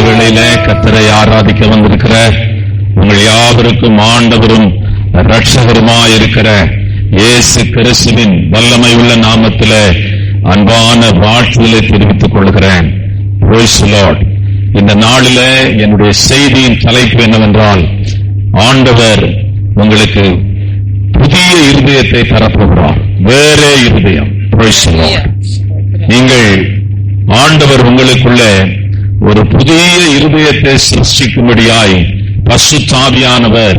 வேளையில கர்த்தரை ஆராதிக்க வந்திருக்கிற உங்கள் யாவருக்கும் ஆண்டவரும் இரட்சகருமாயிருக்கிற இயேசு கிறிஸ்துவின் வல்லமை உள்ள நாமத்திலே அன்பான வாழ்த்துதலை தெரிவித்துக் கொள்கிறேன். Praise the Lord. இந்த நாளிலே என்னுடைய செய்தியின் தலைப்பு என்னவென்றால், ஆண்டவர் உங்களுக்கு புதிய இருதயத்தை தரப்போகிறார். வேறே இருதயம். Praise the Lord. நீங்கள் ஆண்டவர் உங்களுக்குள்ள ஒரு புதிய இருதயத்தை சிருஷ்டிக்கும்படியாய் பரிசுத்த ஆவியானவர்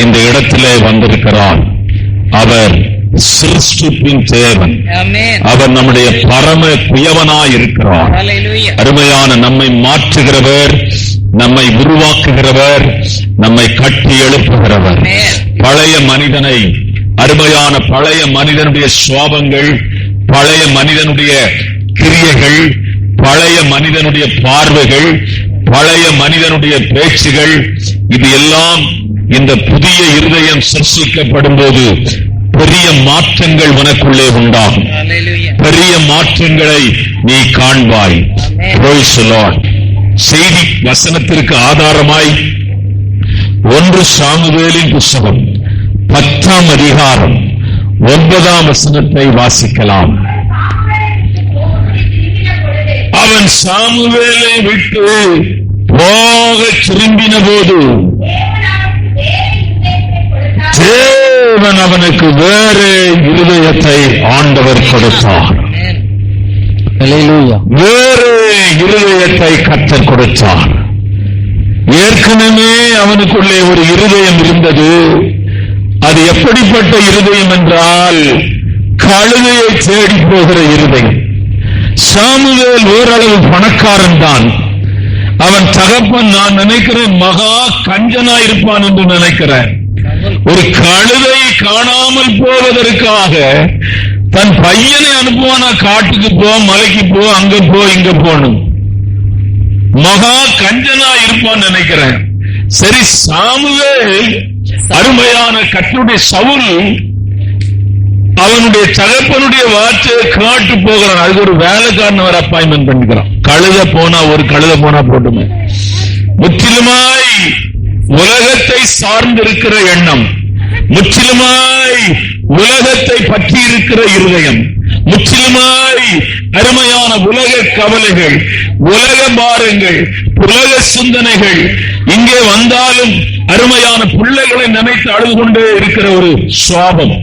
இந்த இடத்திலே வந்திருக்கிறார். அவர் சிருஷ்டிப்பின் தேவன். அவர் நம்முடைய பரம குயவனாய் இருக்கிறார். அருமையான நம்மை மாற்றுகிறவர், நம்மை உருவாக்குகிறவர், நம்மை கட்டி எழுப்புகிறவர். பழைய மனிதனை, அருமையான பழைய மனிதனுடைய சுவாபங்கள், பழைய மனிதனுடைய கிரியைகள், பழைய மனிதனுடைய பார்வைகள், பழைய மனிதனுடைய பேச்சுகள், இது எல்லாம் இந்த புதிய இருதயம் சிருஷ்டிக்கப்படும் போது பெரிய மாற்றங்கள் உனக்குள்ளே உண்டாகும். பெரிய மாற்றங்களை நீ காண்பாய். Praise the Lord. செய்தி வசனத்திற்கு ஆதாரமாய் 1 சாமுவேலின் புத்தகம் 10ஆம் அதிகாரம் 9ஆம் வசனத்தை வாசிக்கலாம். அவன் சாமுவேலை விட்டு போக திரும்பின போது தேவன் அவனுக்கு வேறு இருதயத்தை ஆண்டவர் கொடுத்தார். வேறு இருதயத்தை கர்த்தர் கொடுத்தார். ஏற்கனவே அவனுக்குள்ளே ஒரு இருதயம் இருந்தது. அது எப்படிப்பட்ட இருதயம் என்றால், கழுதையை தேடி போகிற இருதயம். சாமுவேல் ஓரளவு பணக்காரன் தான். அவன் தகப்பன் நான் நினைக்கிறேன் மகா கஞ்சனா இருப்பான் என்று நினைக்கிறேன். ஒரு கழுதை காணாமல் போவதற்காக தன் பையனை அனுப்புவானா, காட்டுக்கு போ, மலைக்கு போ, அங்க போ, இங்க போனும். மகா கஞ்சனா இருப்பான் நினைக்கிறேன். சரி, சாமுவேல் அருமையான கர்த்தருடைய சவுல் அவனுடைய தகப்பனுடைய வார்த்தையை காட்டு போகிறான். அதுக்கு ஒரு வேலைக்காரன் அவர் அப்பாயின்மெண்ட் பண்ணிக்கிறான். கழுத போனா, ஒரு கழுத போனா போட்டுமே. முற்றிலுமாய் உலகத்தை சார்ந்திருக்கிற எண்ணம், முற்றிலுமாய் உலகத்தை பற்றி இருக்கிற இருதயம், முற்றிலுமாய் அருமையான உலக கவலைகள், உலக பாரங்கள், உலக சிந்தனைகள், இங்கே வந்தாலும் அருமையான பிள்ளைகளை நினைத்து அழுது கொண்டே இருக்கிற ஒரு சுவாபம்.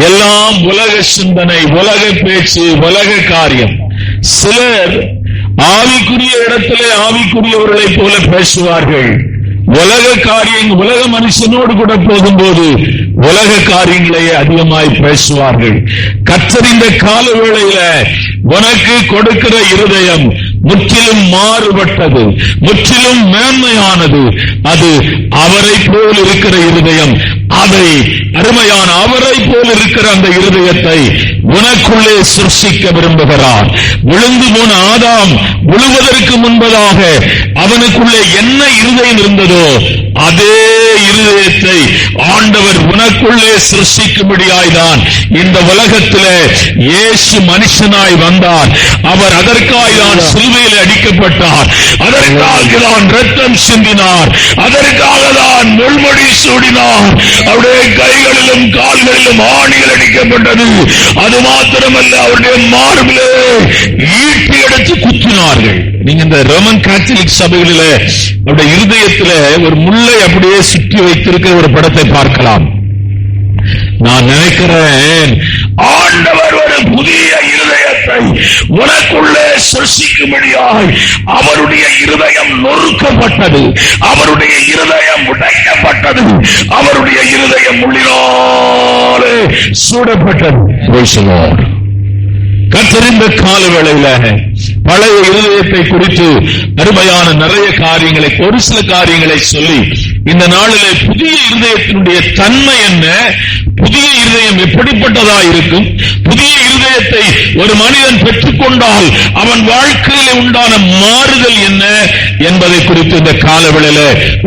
எல்லாம் உலக சிந்தனை, உலக பேச்சு, உலக காரியம். சிலர் ஆவிக்குரிய இடத்திலே ஆவிக்குரியவர்களை போல பேசுவார்கள். உலக காரியங்கள், உலக மனுஷனோடு கூட போகும்போது உலக காரியங்களையே அதிகமாய் பேசுவார்கள். கர்த்தர் இந்த கால வேளையில உனக்கு கொடுக்கிற இருதயம் முற்றிலும் மாறுபட்டது, முற்றிலும் மேன்மையானது. அது அவரை போல் இருக்கிற இருதயம். அதை அருமையான அவரை போல் இருக்கிற அந்த இருதயத்தை உனக்குள்ளே சிருஷ்டிக்க விரும்புகிறார். விழுந்து போன ஆதாம் விழுவதற்கு முன்பதாக அவனுக்குள்ளே என்ன இருதயம் இருந்ததோ அதே இருதயத்தை ஆண்டவர் உனக்குள்ளே சிருஷ்டிக்கும்படியாய்தான் இந்த உலகத்திலே இயேசு மனுஷனாய் வந்தார். அவர் அதற்காய் தான் சிலுவையில் அடிக்கப்பட்டார். அதற்காக தான் ரத்தம் சிந்தினார். அதற்காக தான் முள்முடி சூடினார். அவருடைய கைகளிலும் கால்களிலும் ஆணிகள் அடிக்கப்பட்டது. அது மாத்திரமல்ல, அவருடைய மார்பிலே ஈட்டி எடுத்து குத்தினார்கள். நீங்க இந்த ரோமன் கேத்தலிக் சபைகளிலே அவருடைய இருதயத்திலே ஒரு முள்ளை அப்படியே சுற்றி வைத்திருக்கிற ஒரு படத்தை பார்க்கலாம். நான் நினைக்கிறேன் ஆண்டவர் ஒரு புதிய இருதயத்தை உனக்குள்ளே சிருஷ்டிக்கும்படியாய் அவருடைய இருதயம் நொறுக்கப்பட்டது, அவருடைய இருதயம் உடைக்கப்பட்டது, அவருடைய இருதயம் முள்ளினாலே சூடப்பட்டது. கர்த்தர் இந்த கால வேளையில பழைய இருதயத்தை குறித்து அருமையான நிறைய காரியங்களை, ஒரு சில காரியங்களை சொல்லி இந்த நாளிலே புதிய இருதயத்தினுடைய தன்மை என்ன, புதிய இருதயம் எப்படிப்பட்டதா இருக்கும், புதிய இருதயத்தை ஒரு மனிதன் பெற்றுக்கொண்டால் அவன் வாழ்க்கையில உண்டான மாறுதல் என்ன என்பதை குறித்து இந்த கால வேளையில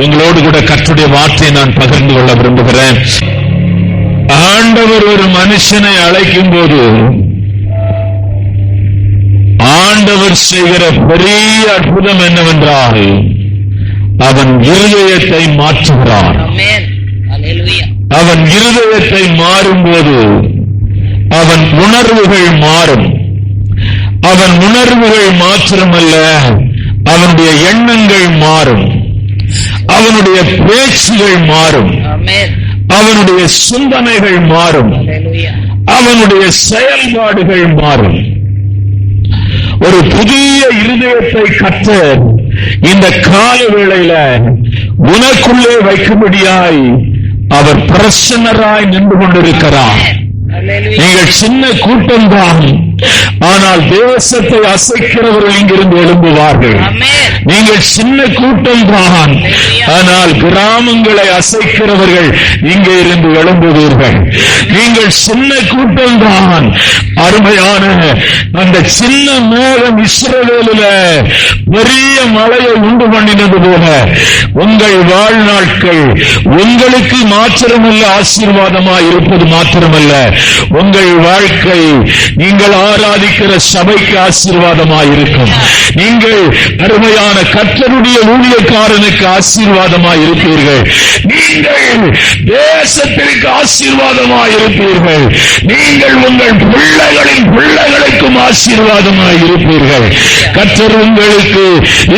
உங்களோடு கூட கர்த்தருடைய வார்த்தையை நான் பகிர்ந்து கொள்ள விரும்புகிறேன். ஆண்டவர் ஒரு மனுஷனை அழைக்கும் போது ஆண்டவர் செய்கிற பெரிய அற்புதம் என்னவென்றால் அவன் இருதயத்தை மாற்றுகிறான். அவன் இருதயத்தை மாறும்போது அவன் உணர்வுகள் மாறும். அவன் உணர்வுகள் மாத்திரமல்ல, அவனுடைய எண்ணங்கள் மாறும், அவனுடைய பேச்சுகள் மாறும், அவனுடைய சிந்தனைகள் மாறும், அவனுடைய செயல்பாடுகள் மாறும். ஒரு புதிய இருதயத்தை கர்த்தர் இந்த கால வேளையில உனக்குள்ளே வைக்கும்படியாய் அவர் பிரசன்னராய் நின்று கொண்டிருக்கிறார். நீங்கள் சின்ன கூட்டம் தான், ஆனால் தேசத்தை அசைக்கிறவர்கள் இங்கிருந்து எழும்புவார்கள். நீங்கள் சின்ன கூட்டம் தான், ஆனால் கிராமங்களை அசைக்கிறவர்கள் இங்கே இருந்து எழும்புவீர்கள். நீங்கள் சின்ன கூட்டம் தான், அருமையான அந்த சின்ன மேகம் இஸ்ரவேலில் பெரிய மழையை உண்டு பண்ணினது போல உங்கள் வாழ்நாட்கள் உங்களுக்கு மாத்திரமல்ல ஆசீர்வாதமாய் இருப்பது மாத்திரமல்ல, உங்கள் வாழ்க்கை நீங்கள் ஆராதிக்கிற சபைக்கு ஆசீர்வாதமாய் இருக்கும். நீங்கள் அருமையான கர்த்தருடைய ஊழியக்காரனுக்கு ஆசீர்வாதமாய் இருப்பீர்கள். நீங்கள் தேசத்திற்கு ஆசீர்வாதமாய் இருப்பீர்கள். நீங்கள் உங்கள் பிள்ளைகளின் பிள்ளைகளுக்கும் ஆசீர்வாதமாய் இருப்பீர்கள். கர்த்தர் உங்களுக்கு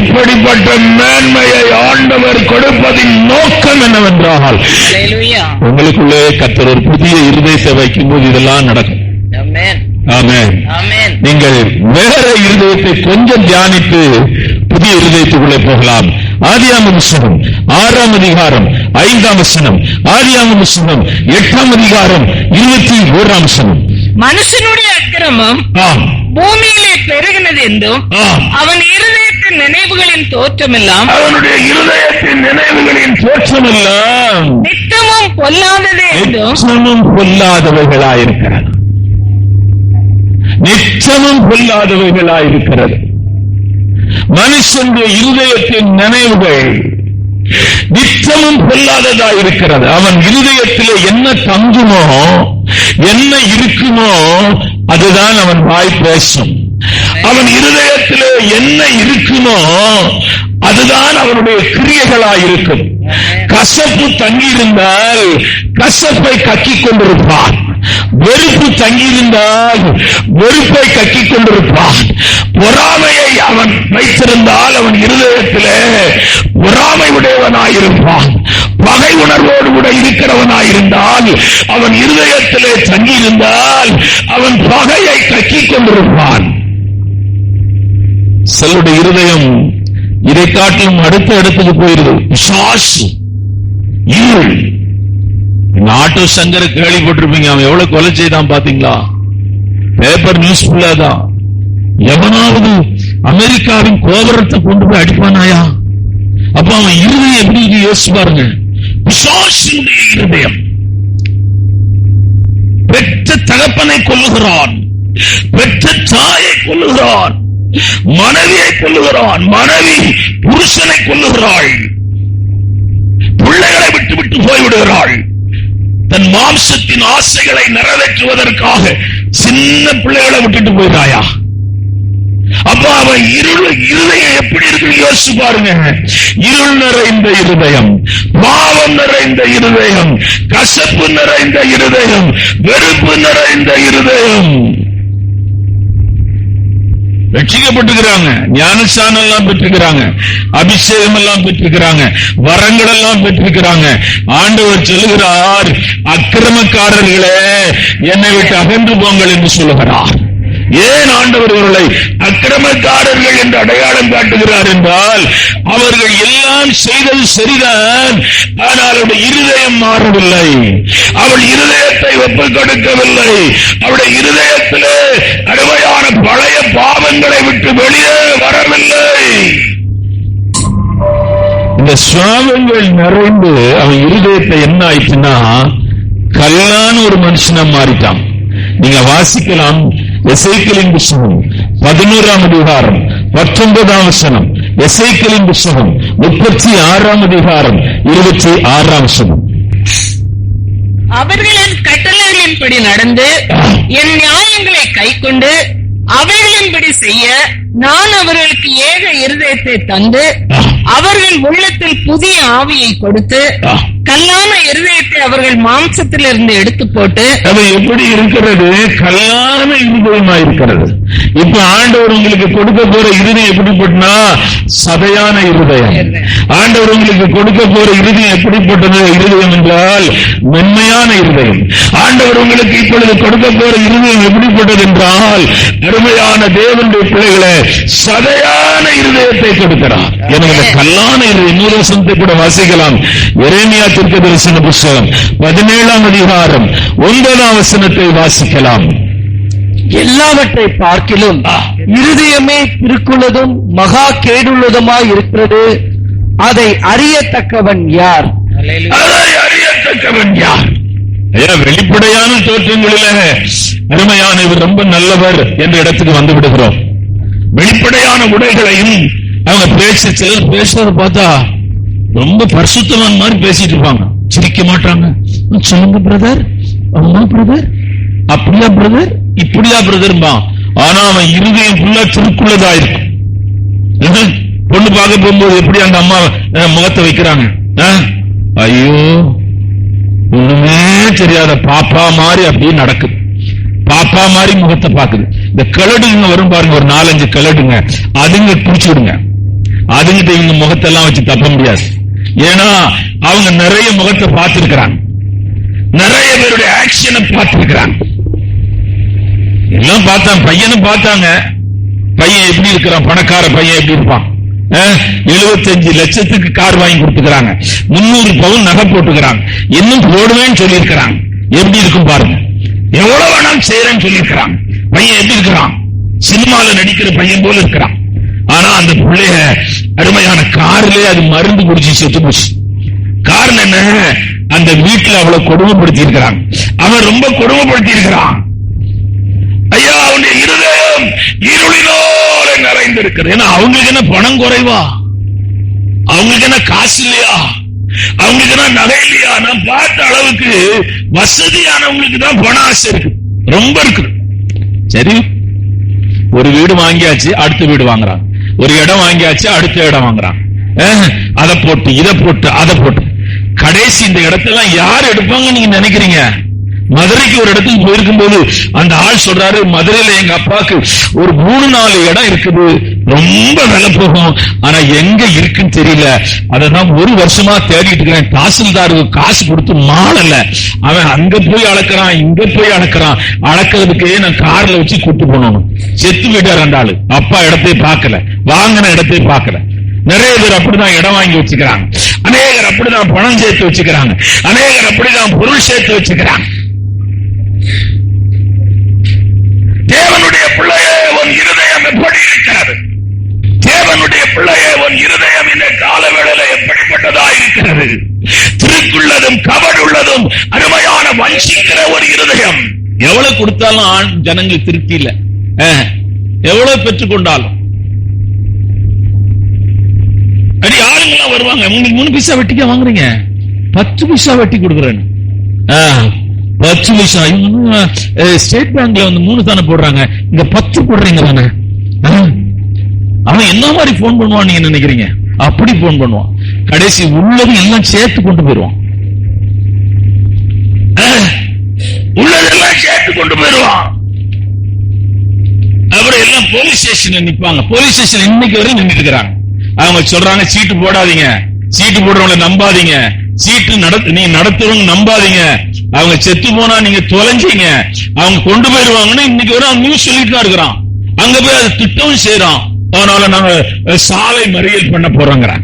இப்படிப்பட்ட மேன்மையை ஆண்டவர் கொடுப்பதின் நோக்கம் என்னவென்றால், உங்களுக்குள்ளே கர்த்தர் ஒரு புதிய இருதயத்தை வைக்கும்போது இதெல்லாம் நடக்கும். ஆமென். நீங்கள் வேற இருதயத்தை கொஞ்சம் தியானித்து புதிய இருதயத்துக்குள்ளே போகலாம். ஆதியாகமம் புத்தகம் 6ஆம் அதிகாரம் 5ஆம் வசனம், ஆதியாகமம் புத்தகம் 8ஆம் அதிகாரம் 21ஆம் வசனம். மனுஷனுடைய அக்கிரமம் பூமியிலே பெருகினது என்றும் அவன் இருதயத்தின் நினைவுகளின் தோற்றமெல்லாம் அவனுடைய இருதயத்தின் நினைவுகளின் தோற்றமெல்லாம் நித்தமும் பொல்லாதது என்றும் நிச்சயமும் பொல்லாதவைகளாயிருக்கிறது. நிச்சயமும் பொல்லாதவைகளாயிருக்கிறது. மனுஷனுடைய இருதயத்தின் நினைவுகள் நிச்சயமும் பொல்லாததாயிருக்கிறது. அவன் இருதயத்திலே என்ன தங்குமோ, என்ன இருக்குமோ, அதுதான் அவன் வாய் பேசும். அவன் இருதயத்திலே என்ன இருக்குமோ அதுதான் அவனுடைய கிரியைகளாயிருக்கும். கசப்பு தங்கியிருந்தால் கசப்பை கக்கிக் கொண்டிருப்பான். வெறுப்பு தங்கியிருந்தால் வெறுப்பை கக்கிக் கொண்டிருப்பான். பொறாமையை அவன் வைத்திருந்தால் அவன் இருதயத்திலே பொறாமை உடையவனாயிருப்பான். பகை உணர்வோடு கூட இருக்கிறவனாயிருந்தால் அவன் இருதயத்திலே தங்கியிருந்தால் அவன் பகையை கக்கிக் கொண்டிருப்பான். சிலருடைய இருதயம் இதை காட்டிலும் அடுத்த இடத்துக்கு போயிருது. பிசாசு, இருள். ஆட்டோ சங்கரை கேள்விப்பட்டிருப்பீங்க. அவன் எவ்வளவு கொலை செய்தான் பாத்தீங்களா? பேப்பர் நியூஸ் ஃபுல்லாதான். எவனாவது அமெரிக்காவின் கோபுரத்தை கொண்டு போய் அடிப்பானாயா? அப்ப அவன் இருதயம் எப்படி யோசிச்சு பாருங்க. பிசாசுடைய இருதயம். பெற்ற தகப்பனை கொல்லுகிறான், பெற்ற தாயை கொல்லுகிறான், மனைவியை கொல்லுகிறான், மனைவி புருஷனை கொல்லுகிறாள், பிள்ளைகளை விட்டு விட்டு போய்விடுகிறாள். தன் மாம்சத்தின் ஆசைகளை நிறைவேற்றுவதற்காக சின்ன பிள்ளைகளை விட்டுட்டு போயிட்டாயா? அப்ப அவன் இருதயம் எப்படி இருக்கு யோசிச்சு பாருங்க. இருள் நிறைந்த இருதயம், பாவம் நிறைந்த இருதயம், கசப்பு நிறைந்த இருதயம், வெறுப்பு நிறைந்த இருதயம். ரட்சிக்கப்பட்டிருக்கிறாங்க, ஞானஸ்நானம் எல்லாம் பெற்றிருக்கிறாங்க, அபிஷேகம் எல்லாம் பெற்றிருக்கிறாங்க, வரங்கள் எல்லாம் பெற்றிருக்கிறாங்க. ஆண்டவர் சொல்லுகிறார், அக்கிரமக்காரர்களே என்னை விட்டு அகன்று போங்கள் என்று சொல்லுகிறார். ஏன் ஆண்டவர் இவர்களை அக்கிரமக்காரர்கள் என்று அடையாளம் காட்டுகிறார் என்றால், அவர்கள் எல்லாம் செய்தது சரிதான், ஆனால் அவருடைய இருதயம் மாறவில்லை. அவள் இருதயத்தை ஒப்புக் கொடுக்கவில்லை. அவருடைய இருதயத்திலே அருமையான பழைய பாவங்களை விட்டு வெளியே வரவில்லை. இந்த சுவாபங்கள் நிறைந்து அவன் இருதயத்தை என்ன ஆயிடுச்சுன்னா கல்லான ஒரு மனுஷனா மாறிட்டான். நீங்க வாசிக்கலாம், எசேக்கியேலின் புத்தகம் 11ஆம் அதிகாரம் 19ஆம் வசனம், எசேக்கியேலின் புத்தகம் 36ஆம் அதிகாரம் 26ஆம் வசனம். அவர்களின் கட்டளைகளின்படி நடந்து என் நியாயங்களை கைக்கொண்டு அவைகளின்படி செய்ய நான் அவர்களுக்கு ஏக இருதயத்தை தந்து அவர்கள் உள்ளத்தில் புதிய ஆவியை கொடுத்து கல்லான இருதயத்தை அவர்கள் மாம்சத்திலிருந்து எடுத்து போட்டு. அது எப்படி இருக்கிறது? கல்லான இருதயமா இருக்கிறது. இப்ப ஆண்டவர் உங்களுக்கு கொடுக்க போற இருதயம் எப்படிப்பட்டனா சதையான இருதயம். ஆண்டவர் உங்களுக்கு கொடுக்க போற இருதயம் எப்படிப்பட்டது இருதயம் என்றால் மென்மையான இருதயம். ஆண்டவர் உங்களுக்கு இப்பொழுது கொடுக்க போற இருதயம் எப்படிப்பட்டது என்றால் அருமையான தேவனுடைய பிள்ளைகளை சதையான இருதயத்தை கொடுக்கிறார். எனவே கல்லான இருதயம். இன்னொரு வசனத்தை கூட வாசிக்கலாம். எரேமியா தீர்க்கதரிசன புத்தகம் 17ஆம் அதிகாரம் 9ஆம் வசனத்தை வாசிக்கலாம். எல்லாவற்றை பார்க்கிலும் இருதயமே திருக்குள்ளதும் மகா கேடுள்ளதுமாய் இருக்கிறது, அதை அறியத்தக்கவன் யார்? அதை அறியத்தக்கவன் யார்? வெளிப்படையான தோற்றங்களில அருமையான இவர் ரொம்ப நல்லவர் என்ற இடத்துக்கு வந்து விடுகிறோம். வெளிப்படையான உடைகளையும் அவங்க சிலர் பேசுறத பார்த்தா ரொம்ப பரிசுத்தமான மாதிரி பேசிட்டு இருப்பாங்க. சிரிக்க மாட்டாங்க. சொல்லுங்க பிரதர், அம்மா பிரதர், அப்படியா பிரதர், இப்படியா பிரதர். ஆனா அவன் இருதயம் ஃபுல்லா திருக்குள்ளதா இருக்கும். பொண்ணு பார்க்க போகும்போது எப்படி அந்த அம்மா முகத்தை வைக்கிறாங்க, ஐயோ ஒண்ணுமே தெரியாத பாப்பா மாதிரி அப்படியே நடக்குது. பாப்பா மாதிரி முகத்தை பாக்குது. இந்த கலடுங்க வரும் பாருங்க, ஒரு 4-5 கலடுங்க, அதுங்க பிடிச்சு விடுங்க. அதுங்கிட்ட இவங்க முகத்தெல்லாம் வச்சு தப்ப முடியாது. ஏன்னா அவங்க நிறைய முகத்தை பார்த்திருக்கிறாங்க, நிறைய பேருடைய ஆக்ஷனை பார்த்திருக்கிறாங்க. எல்லாம் பார்த்தாங்க, பையனை பார்த்தாங்க. பையன் எப்படி இருக்கிறான், பணக்கார பையன் எப்படி இருப்பான். 75 லட்சத்துக்கு கார் வாங்கி கொடுத்துக்கிறாங்க, 300 பவுன் நகை போட்டுக்கிறாங்க, இன்னும் போடுவேன்னு சொல்லி இருக்கிறாங்க. எப்படி இருக்கும் பாருங்க. எவ்வளவு வேணாலும் செய்யறேன்னு சொல்லி இருக்கிறாங்க. பையன் எப்படி இருக்கிறான், சினிமால நடிக்கிற பையன் போல இருக்கிறான். ஆனா அந்த பிள்ளைய அருமையான கார்ல அது மருந்து குடிச்சு செத்து போச்சு. காரணம் என்ன, அந்த வீட்டுல அவ்வளவு கொடுமைப்படுத்தி இருக்கிறான். அவன் ரொம்ப கொடுமைப்படுத்தி இருக்கிறான். ஐயா, அவனுடைய இருதயம் இருளினோட நிறைந்திருக்கிறது. ஏன்னா அவங்களுக்கு என்ன பணம் குறைவா, அவங்களுக்கு என்ன காசு இல்லையா, அவங்களுக்கு என்ன நகை இல்லையா. நான் பார்த்த அளவுக்கு வசதியானவங்களுக்கு தான் பண ஆசை இருக்கு, ரொம்ப இருக்குது. சரி, ஒரு வீடு வாங்கியாச்சு, அடுத்த வீடு வாங்குறான். ஒரு இடம் வாங்கியாச்சு, அடுத்த இடம் வாங்குறான். அதை போட்டு இதை போட்டு அதை போட்டு கடைசி இந்த இடத்தெல்லாம் யார் எடுப்பாங்க நீங்க நினைக்கிறீங்க? மதுரைக்கு ஒரு இடத்துக்கு போயிருக்கும் போது அந்த ஆள் சொல்றாரு, மதுரையில எங்க அப்பாவுக்கு ஒரு 3-4 இடம் இருக்குது, ரொம்ப விலை போகும், ஆனா எங்க இருக்குன்னு தெரியல, அதான் 1 வருஷமா தேடிட்டு இருக்கிறேன். தாசில்தாருக்கு காசு கொடுத்து மாளல, அவன் அங்க போய் அளக்கிறான், இங்க போய் அளக்கிறான். அளக்கிறதுக்கே நான் கார்ல வச்சு கூட்டு போனோம். செத்து விட்டார் அந்த ஆளு. அப்பா இடத்தை பார்க்கல, வாங்கின இடத்தை பார்க்கல. நிறைய பேர் அப்படிதான் இடம் வாங்கி வச்சுக்கிறாங்க, அநேகர் அப்படிதான் பணம் சேர்த்து வச்சுக்கிறாங்க, அநேகர் அப்படிதான் பொருள் சேர்த்து வச்சுக்கிறாங்க. தேவனுடைய பிள்ளையே உன் இருதயம் எப்படி இருக்கிறது? தேவனுடைய பிள்ளையே உன் இருதயம் இந்த காலவேளையில எப்படிப்பட்டதா இருக்கிறது? திருக்குள்ளதும் கபடுள்ளதும் அருமையான வஞ்சிக்கிற ஒரு இருதயம். எவ்வளவு கொடுத்தாலும் ஜனங்கள் திருப்தி இல்ல, எவ்வளவு பெற்றுக்கொண்டாலும். அடி ஆளுங்கெல்லாம் வருவாங்க, 3 பைசா வெட்டிக்கா வாங்குறீங்க, 10 பைசா வெட்டி கொடுக்குறேன்னு. 10 பைசா. ஸ்டேட் பேங்க்ல வந்து 3 தானே போடுறாங்க, இங்க 10 போடுறீங்க தானே. அவன் என்ன மாதிரி போன் பண்ணுவான் நீங்க நினைக்கிறீங்க? அப்படி போன் பண்ணுவான். கடைசி உள்ளது எல்லாம் சேர்த்து கொண்டு போயிருவான், உள்ளதெல்லாம் சேர்த்து கொண்டு போயிருவான். அப்புறம் எல்லாம் போலீஸ் ஸ்டேஷன்ல நிப்பாங்க. போலீஸ் ஸ்டேஷன் இன்னைக்கு வரை நின்றுட்டு இருக்கிறாங்க. அவங்க சொல்றாங்க, சீட்டு போடாதீங்க, சீட்டு போடுறவங்களை நம்பாதீங்க, சீட்டு நீங்க நடத்துறவங்க நம்பாதீங்க, அவங்க செத்து போனா நீங்க தொலைஞ்சீங்க, அவங்க கொண்டு போயிருவாங்கன்னு இன்னைக்கு வரை நியூஸ் சொல்லிட்டு தான் இருக்கிறான். அங்க போய் அது திட்டமும் செய்யறோம். அதனால நாங்க சாலை மறியல் பண்ண போறோங்கிறான்.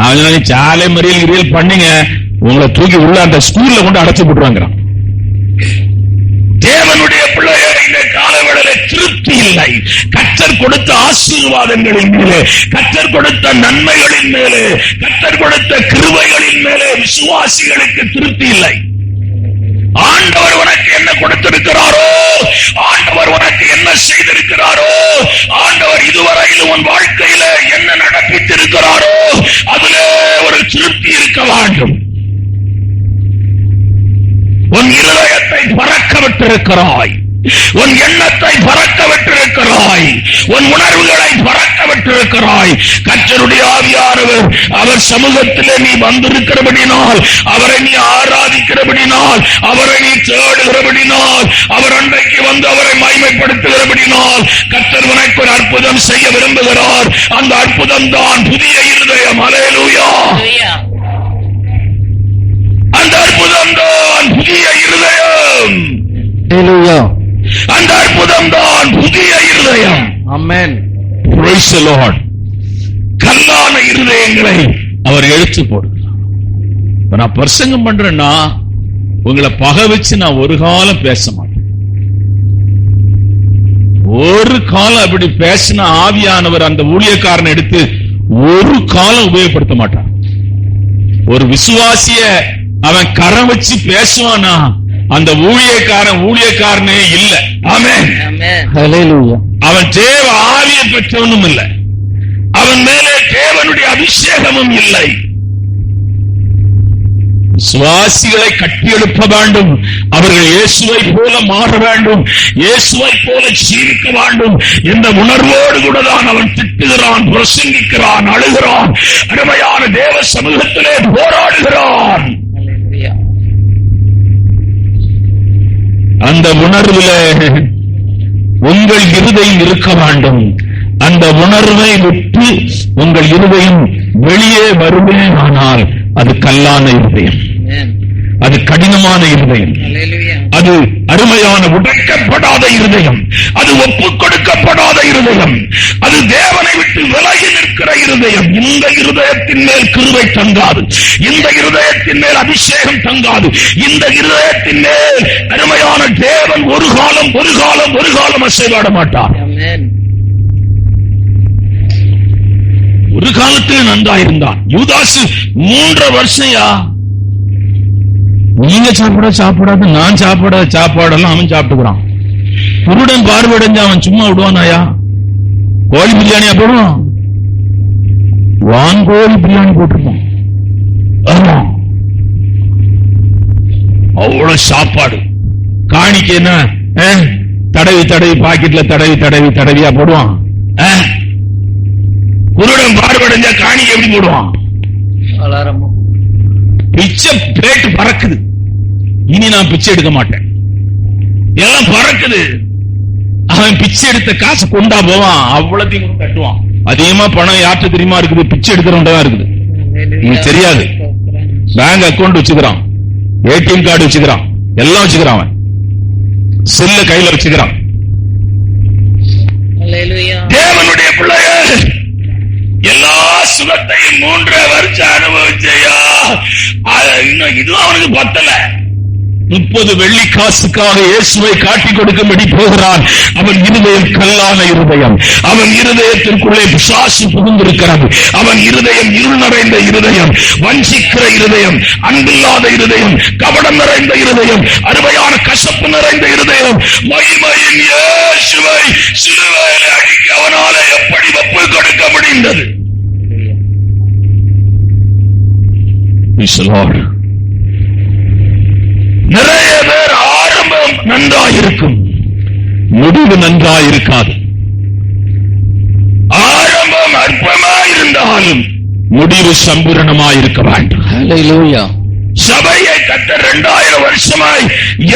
அதனால சாலை மறியல் பண்ணீங்க, உங்களை தூக்கி உள்ள அந்த ஸ்கூல்ல கொண்டு அடைச்சு போட்டுவாங்கிறான். தேவனுடைய பிள்ளைய இந்த காலவேளையில திருப்தி இல்லை. கர்த்தர் கொடுத்த ஆசீர்வாதங்களின் மேலே, கர்த்தர் கொடுத்த நன்மைகளின் மேலே, கர்த்தர் கொடுத்த கிருபைகளின் மேலே விசுவாசிகளுக்கு திருப்தி இல்லை. ஆண்டவர் உனக்கு என்ன கொடுத்திருக்கிறாரோ, ஆண்டவர் உனக்கு என்ன செய்திருக்கிறாரோ, ஆண்டவர் இதுவரையில் உன் வாழ்க்கையில என்ன நடப்பித்திருக்கிறாரோ அதிலே ஒரு திருப்தி இருக்க வேண்டும். உன் இருதயத்தை பறக்க விட்டிருக்கிறாய். உன் எண்ணத்தை பறக்க விட்டிருக்கிறாய், உன் உணர்வுகளை பறக்க விட்டிருக்கிறாய். கர்த்தருடைய ஆவியானவர் அவர் சமூகத்திலே நீ வந்திருக்கிறபடினால், அவரை நீ ஆராதிக்கிறபடினால், அவரை நீ தேடுகிறபடினால், அவர் அன்றைக்கு வந்து அவரை மகிமைப்படுத்துகிறபடினால் கர்த்தர் உனக்கு ஒரு அற்புதம் செய்ய விரும்புகிறார். அந்த அற்புதம் தான் புதிய இருதயம். அல்லேலூயா. அந்த அற்புதம் தான் புதிய இருதயம். அல்லேலூயா. அந்த அற்புதம் தான் புதிய இருதயம். ஆமென். Praise the Lord. கல்லான இருதயங்களை அவர் எடுத்து போடுகிறார். நான் பிரசங்கம் பண்றேன்னா உங்களை பகை வச்சு நான் ஒரு காலம் பேச மாட்டேன். ஒரு காலம் அப்படி பேசின ஆவியானவர் அந்த ஊழியக்காரனை எடுத்து ஒரு காலம் உபயோகப்படுத்த மாட்டான். ஒரு விசுவாசிய அவன் கரம் வச்சு பேசுவானா அந்த ஊழியக்காரனே இல்ல. ஆமென். ஹல்லேலூயா. அவன் தேவ ஆவியை பெற்றவனும் இல்லை, அவன் மேலே தேவனுடைய அபிஷேகமும் இல்லை. விசுவாசிகளை கட்டியெழுப்ப வேண்டும். அவர்கள் இயேசுவை போல மாற வேண்டும், இயேசுவை போல ஜீவிக்க வேண்டும் என்ற உணர்வோடு கூட தான் அவன் திட்டுகிறான், பிரசங்கிக்கிறான், அழுகிறான், அருமையான தேவ சமூகத்திலே போராடுகிறான். அந்த உணர்விலே உங்கள் இருதயம் இருக்க வேண்டும். அந்த உணர்வை விட்டு உங்கள் இருதயம் வெளியே வருமே ஆனால் அது கல்லான இருதயம், அது கடினமான இருதயம், அது அருமையான உடைக்கப்படாத இருதயம், அது ஒப்புக் கொடுக்கப்படாத இருதயம், அது தேவனை விட்டு விலகி நிற்கிற இருதயம். இந்த இருதயத்தின் மேல் கிருபை தங்காது, இந்த இருதயத்தின் மேல் அபிஷேகம் தங்காது, இந்த இருதயத்தின் மேல் அருமையான தேவன் ஒரு காலம் அசைவாட மாட்டார். ஒரு காலத்தில் நன்றாயிருந்தான் யூதாசு. 3 வருஷம் நீங்க சாப்பிடாது நான் சாப்பாடெல்லாம் அவன் சாப்பிட்டுக்கிறான். குருடன் பார்வையடைஞ்ச அவன் சும்மா விடுவானாயா? கோழி பிரியாணியா போடுவான்? வான்கோழி பிரியாணி போட்டிருப்பான். அவ்வளவு சாப்பாடு. காணிக்கு என்ன தடவி பாக்கெட்ல தடவியா போடுவான்? குருடன் பார்வையடைஞ்சா காணிக்கு எப்படி போடுவான்? பிச்சை பிளேட் பறக்குது. இனி நான் பிச்சை எடுக்க மாட்டேன், எல்லாம் பறக்குது. அவன் பிச்சை எடுத்த காசு கொண்டா போவான், அவ்வளத்தையும் கட்டுவான். அதிகமா பணம் யார்கிட்ட தெரியுமா இருக்குது? பிச்சை எடுக்கிறவன் தான் இருக்குது. உங்களுக்கு தெரியாது. பேங்க் அக்கௌண்ட் வச்சுக்கிறான், ஏடிஎம் கார்டு வச்சுக்கிறான், எல்லாம் வச்சுக்கிறான். அவன் செல்ல கையில வச்சுக்கிறான். தேவனுடைய பிள்ளையே, எல்லா சுகத்தையும் 3 வருஷம் அனுபவிச்சையா, இன்னும் இதுவும் அவனுக்கு பத்தல. 30 வெள்ளி காசுக்காக இயேசுவை காட்டிக் கொடுக்கும்படி போகிறான். அவன் இருதயம் கல்லான இருதயம். அவன் இருதயத்திற்குள்ளே பிசாசு புகுந்திருக்கிறது. அவன் இருதயம் இருள் நிறைந்த இருதயம், வஞ்சிக்கிற இருதயம், அன்பில்லாத இருதயம், கபடம் நிறைந்த இருதயம், அருமையான கசப்பு நிறைந்த இருதயம். மகிமையின் இயேசுவை சிலுவையிலே அடிக்க அவனால எப்படி ஒப்புக் கொடுக்க முடிந்தது? நிறைய பேர் ஆரம்பம் நன்றாயிருக்கும், முடிவு நன்றாயிருக்காது. ஆரம்பம் அற்பமாயிருந்தாலும் முடிவு சம்பூரணமாயிருக்க வேண்டும். ஹல்லேலூயா. சபையை கட்ட 2000 வருஷமாய்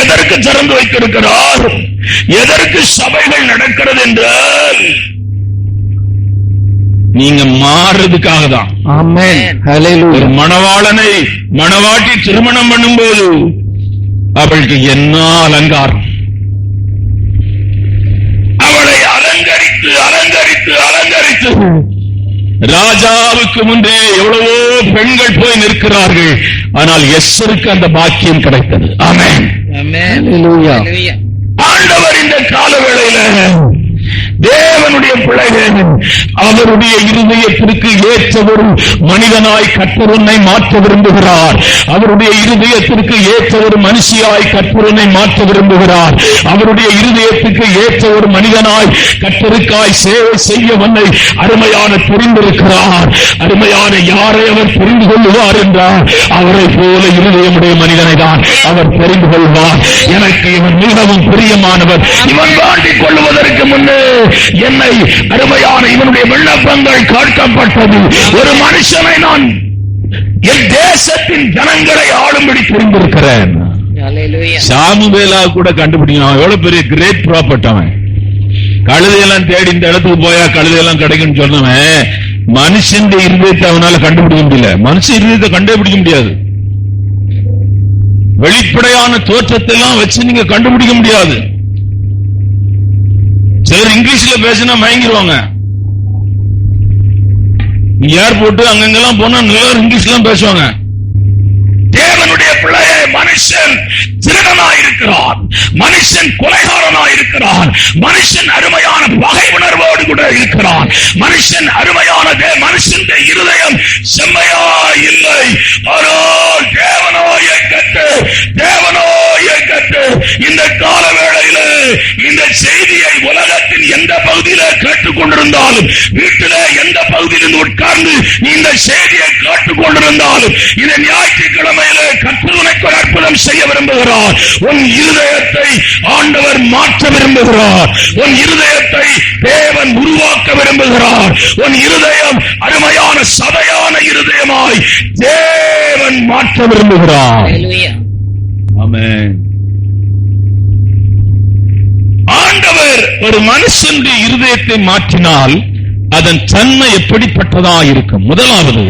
எதற்கு திறந்து வைத்திருக்கிறார்? எதற்கு சபைகள் நடக்கிறது என்றால் நீங்க மாறுறதுக்காக தான். ஆமென். ஹல்லேலூயா. ஒரு மணவாளனை மணவாட்டி திருமணம் பண்ணும்போது அவளுக்கு என்ன அலங்காரம்! அவளை அலங்கரித்து அலங்கரித்து அலங்கரித்து ராஜாவுக்கு முன்பே எவ்வளவோ பெண்கள் போய் நிற்கிறார்கள். ஆனால் எஸ்தருக்கு அந்த பாக்கியம் கிடைத்தது. ஆமென். ஹல்லேலூயா. ஆண்டவர் இந்த காலவேளையில தேவனுடைய பிள்ளைகள் அவருடைய இருதயத்திற்கு ஏற்ற ஒரு மனிதனாய் கர்த்தர் உன்னை மாற்ற விரும்புகிறார். அவருடைய இருதயத்திற்கு ஏற்ற ஒரு மனுஷியாய் கர்த்தர் உன்னை மாற்ற விரும்புகிறார். அவருடைய இருதயத்துக்கு ஏற்ற ஒரு மனிதனாய் கர்த்தருக்காய் சேவை செய்ய உன்னை அருமையான தெரிந்திருக்கிறார். அருமையான யாரை அவர் தெரிந்து கொள்வார் என்றார், அவரை போல இருதயமுடைய மனிதனை தான் அவர் தெரிந்து கொள்வார். எனக்கு இவன் மிகவும் பிரியமானவர், இவன் வாண்டிக் கொள்வதற்கு முன்னே என்னை அருமையான இவனுடைய விண்ணப்பங்கள் கேட்கப்பட்டது. ஒரு மனுஷனை நான் என் தேசத்தின் ஜனங்களை ஆளும்படி தெரிந்திருக்கிறேன். சாமுவேலா கூட கண்டுபிடிக்கணும், எவ்வளவு பெரிய கிரேட் ப்ராப்பர்ட். அவன் கழுதையெல்லாம் தேடி இந்த இடத்துக்கு போயா கழுதையெல்லாம் கிடைக்கும் சொன்னவன் மனுஷன் இருதயத்தை அவனால கண்டுபிடிக்க முடியல. மனுஷன் இருதயத்தை கண்டுபிடிக்க முடியாது. வெளிப்படையான தோற்றத்தை எல்லாம் வச்சு நீங்க கண்டுபிடிக்க முடியாது. சிலர் இங்கிலீஷ்ல பேசினா மயங்கிடுவாங்க. ஏர்போர்ட் அங்கெல்லாம் போனா நல்ல இங்கிலீஷ் எல்லாம் பேசுவாங்க. தேவனுடைய பிள்ளையே, மனுஷன் திருடனாயிருக்கிறான், மனுஷன் கொலைகாரனாயிருக்கிறான், மனுஷன் அருமையான பகை உணர்வோடு கூட இருக்கிறான், மனுஷன் அருமையான மனுஷன் இருதயம் செம்மையா இல்லை. ஆனால் தேவனோய கட்டு, தேவனோய கட்டு. இந்த கால வேளையில இந்த செய்தியை உலகத்தின் எந்த பகுதியில கேட்டுக் கொண்டிருந்தாலும், வீட்டில எந்த பகுதியில் உட்கார்ந்து நீ இந்த செய்தியை கேட்டுக் கொண்டிருந்தாலும், இந்த ஞாயிற்றுக்கிழமையில கர்த்தர் உனக்கு ஒரு அற்புதம் செய்ய விரும்புகிறார். உன் இருதயத்தை ஆண்டவர் மாற்ற விரும்புகிறார். உன் இருதயத்தை தேவன் உருவாக்க விரும்புகிறார். உன் இருதயம் அருமையான சதையான இருதயமாய் தேவன் மாற்ற விரும்புகிறார். ஆமென். ஆண்டவர் ஒரு மனுஷனுடைய இருதயத்தை மாற்றினால் அதன் தன்மை எப்படிப்பட்டதாய் இருக்கும்? முதலாவது,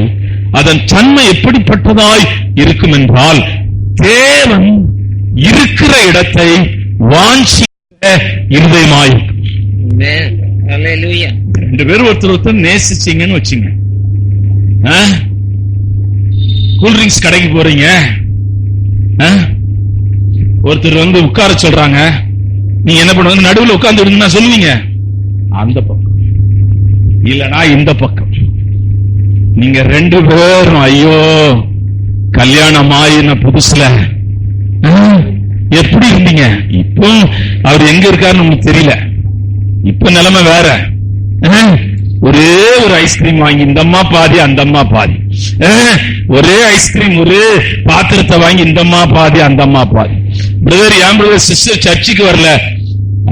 அதன் தன்மை எப்படிப்பட்டதாய் இருக்கும் என்றால், தேவன் இருக்கிற இடத்தை வாஞ்சிக்கிற இருதயமாயிருக்கும். ரெண்டு பேரும் ஒருத்தர் நேசிச்சீங்கன்னு வச்சுங்க. கூல்ட்ரிங்க்ஸ் கடைக்கு போறீங்க, ஒருத்தர் உட்கார சொல்றாங்க, நீங்க என்ன பண்ணுவாங்க? நடுவில் உட்கார்ந்து விடுங்க சொல்லுவீங்க, அந்த பக்கம் இல்லனா இந்த பக்கம். நீங்க ரெண்டு பேரும் ஐயோ கல்யாணம் ஆயின புதுசுல எப்படி இருந்தீங்க, இப்போ அவர் எங்க இருக்காருன்னு உங்களுக்கு தெரியல. இப்ப நிலைமை வேற. ஒரே ஒரு ஐஸ்கிரீம் வாங்கி இந்த அம்மா பாதி அந்த அம்மா பாதி, ஒரே ஐஸ்கிரீம் ஒரே பாத்திரத்தை வாங்கி இந்த அம்மா பாதி அந்த அம்மா பாதி. பிரதர் என் பிரதர் சிஸ்டர் சர்ச்சுக்கு வரல,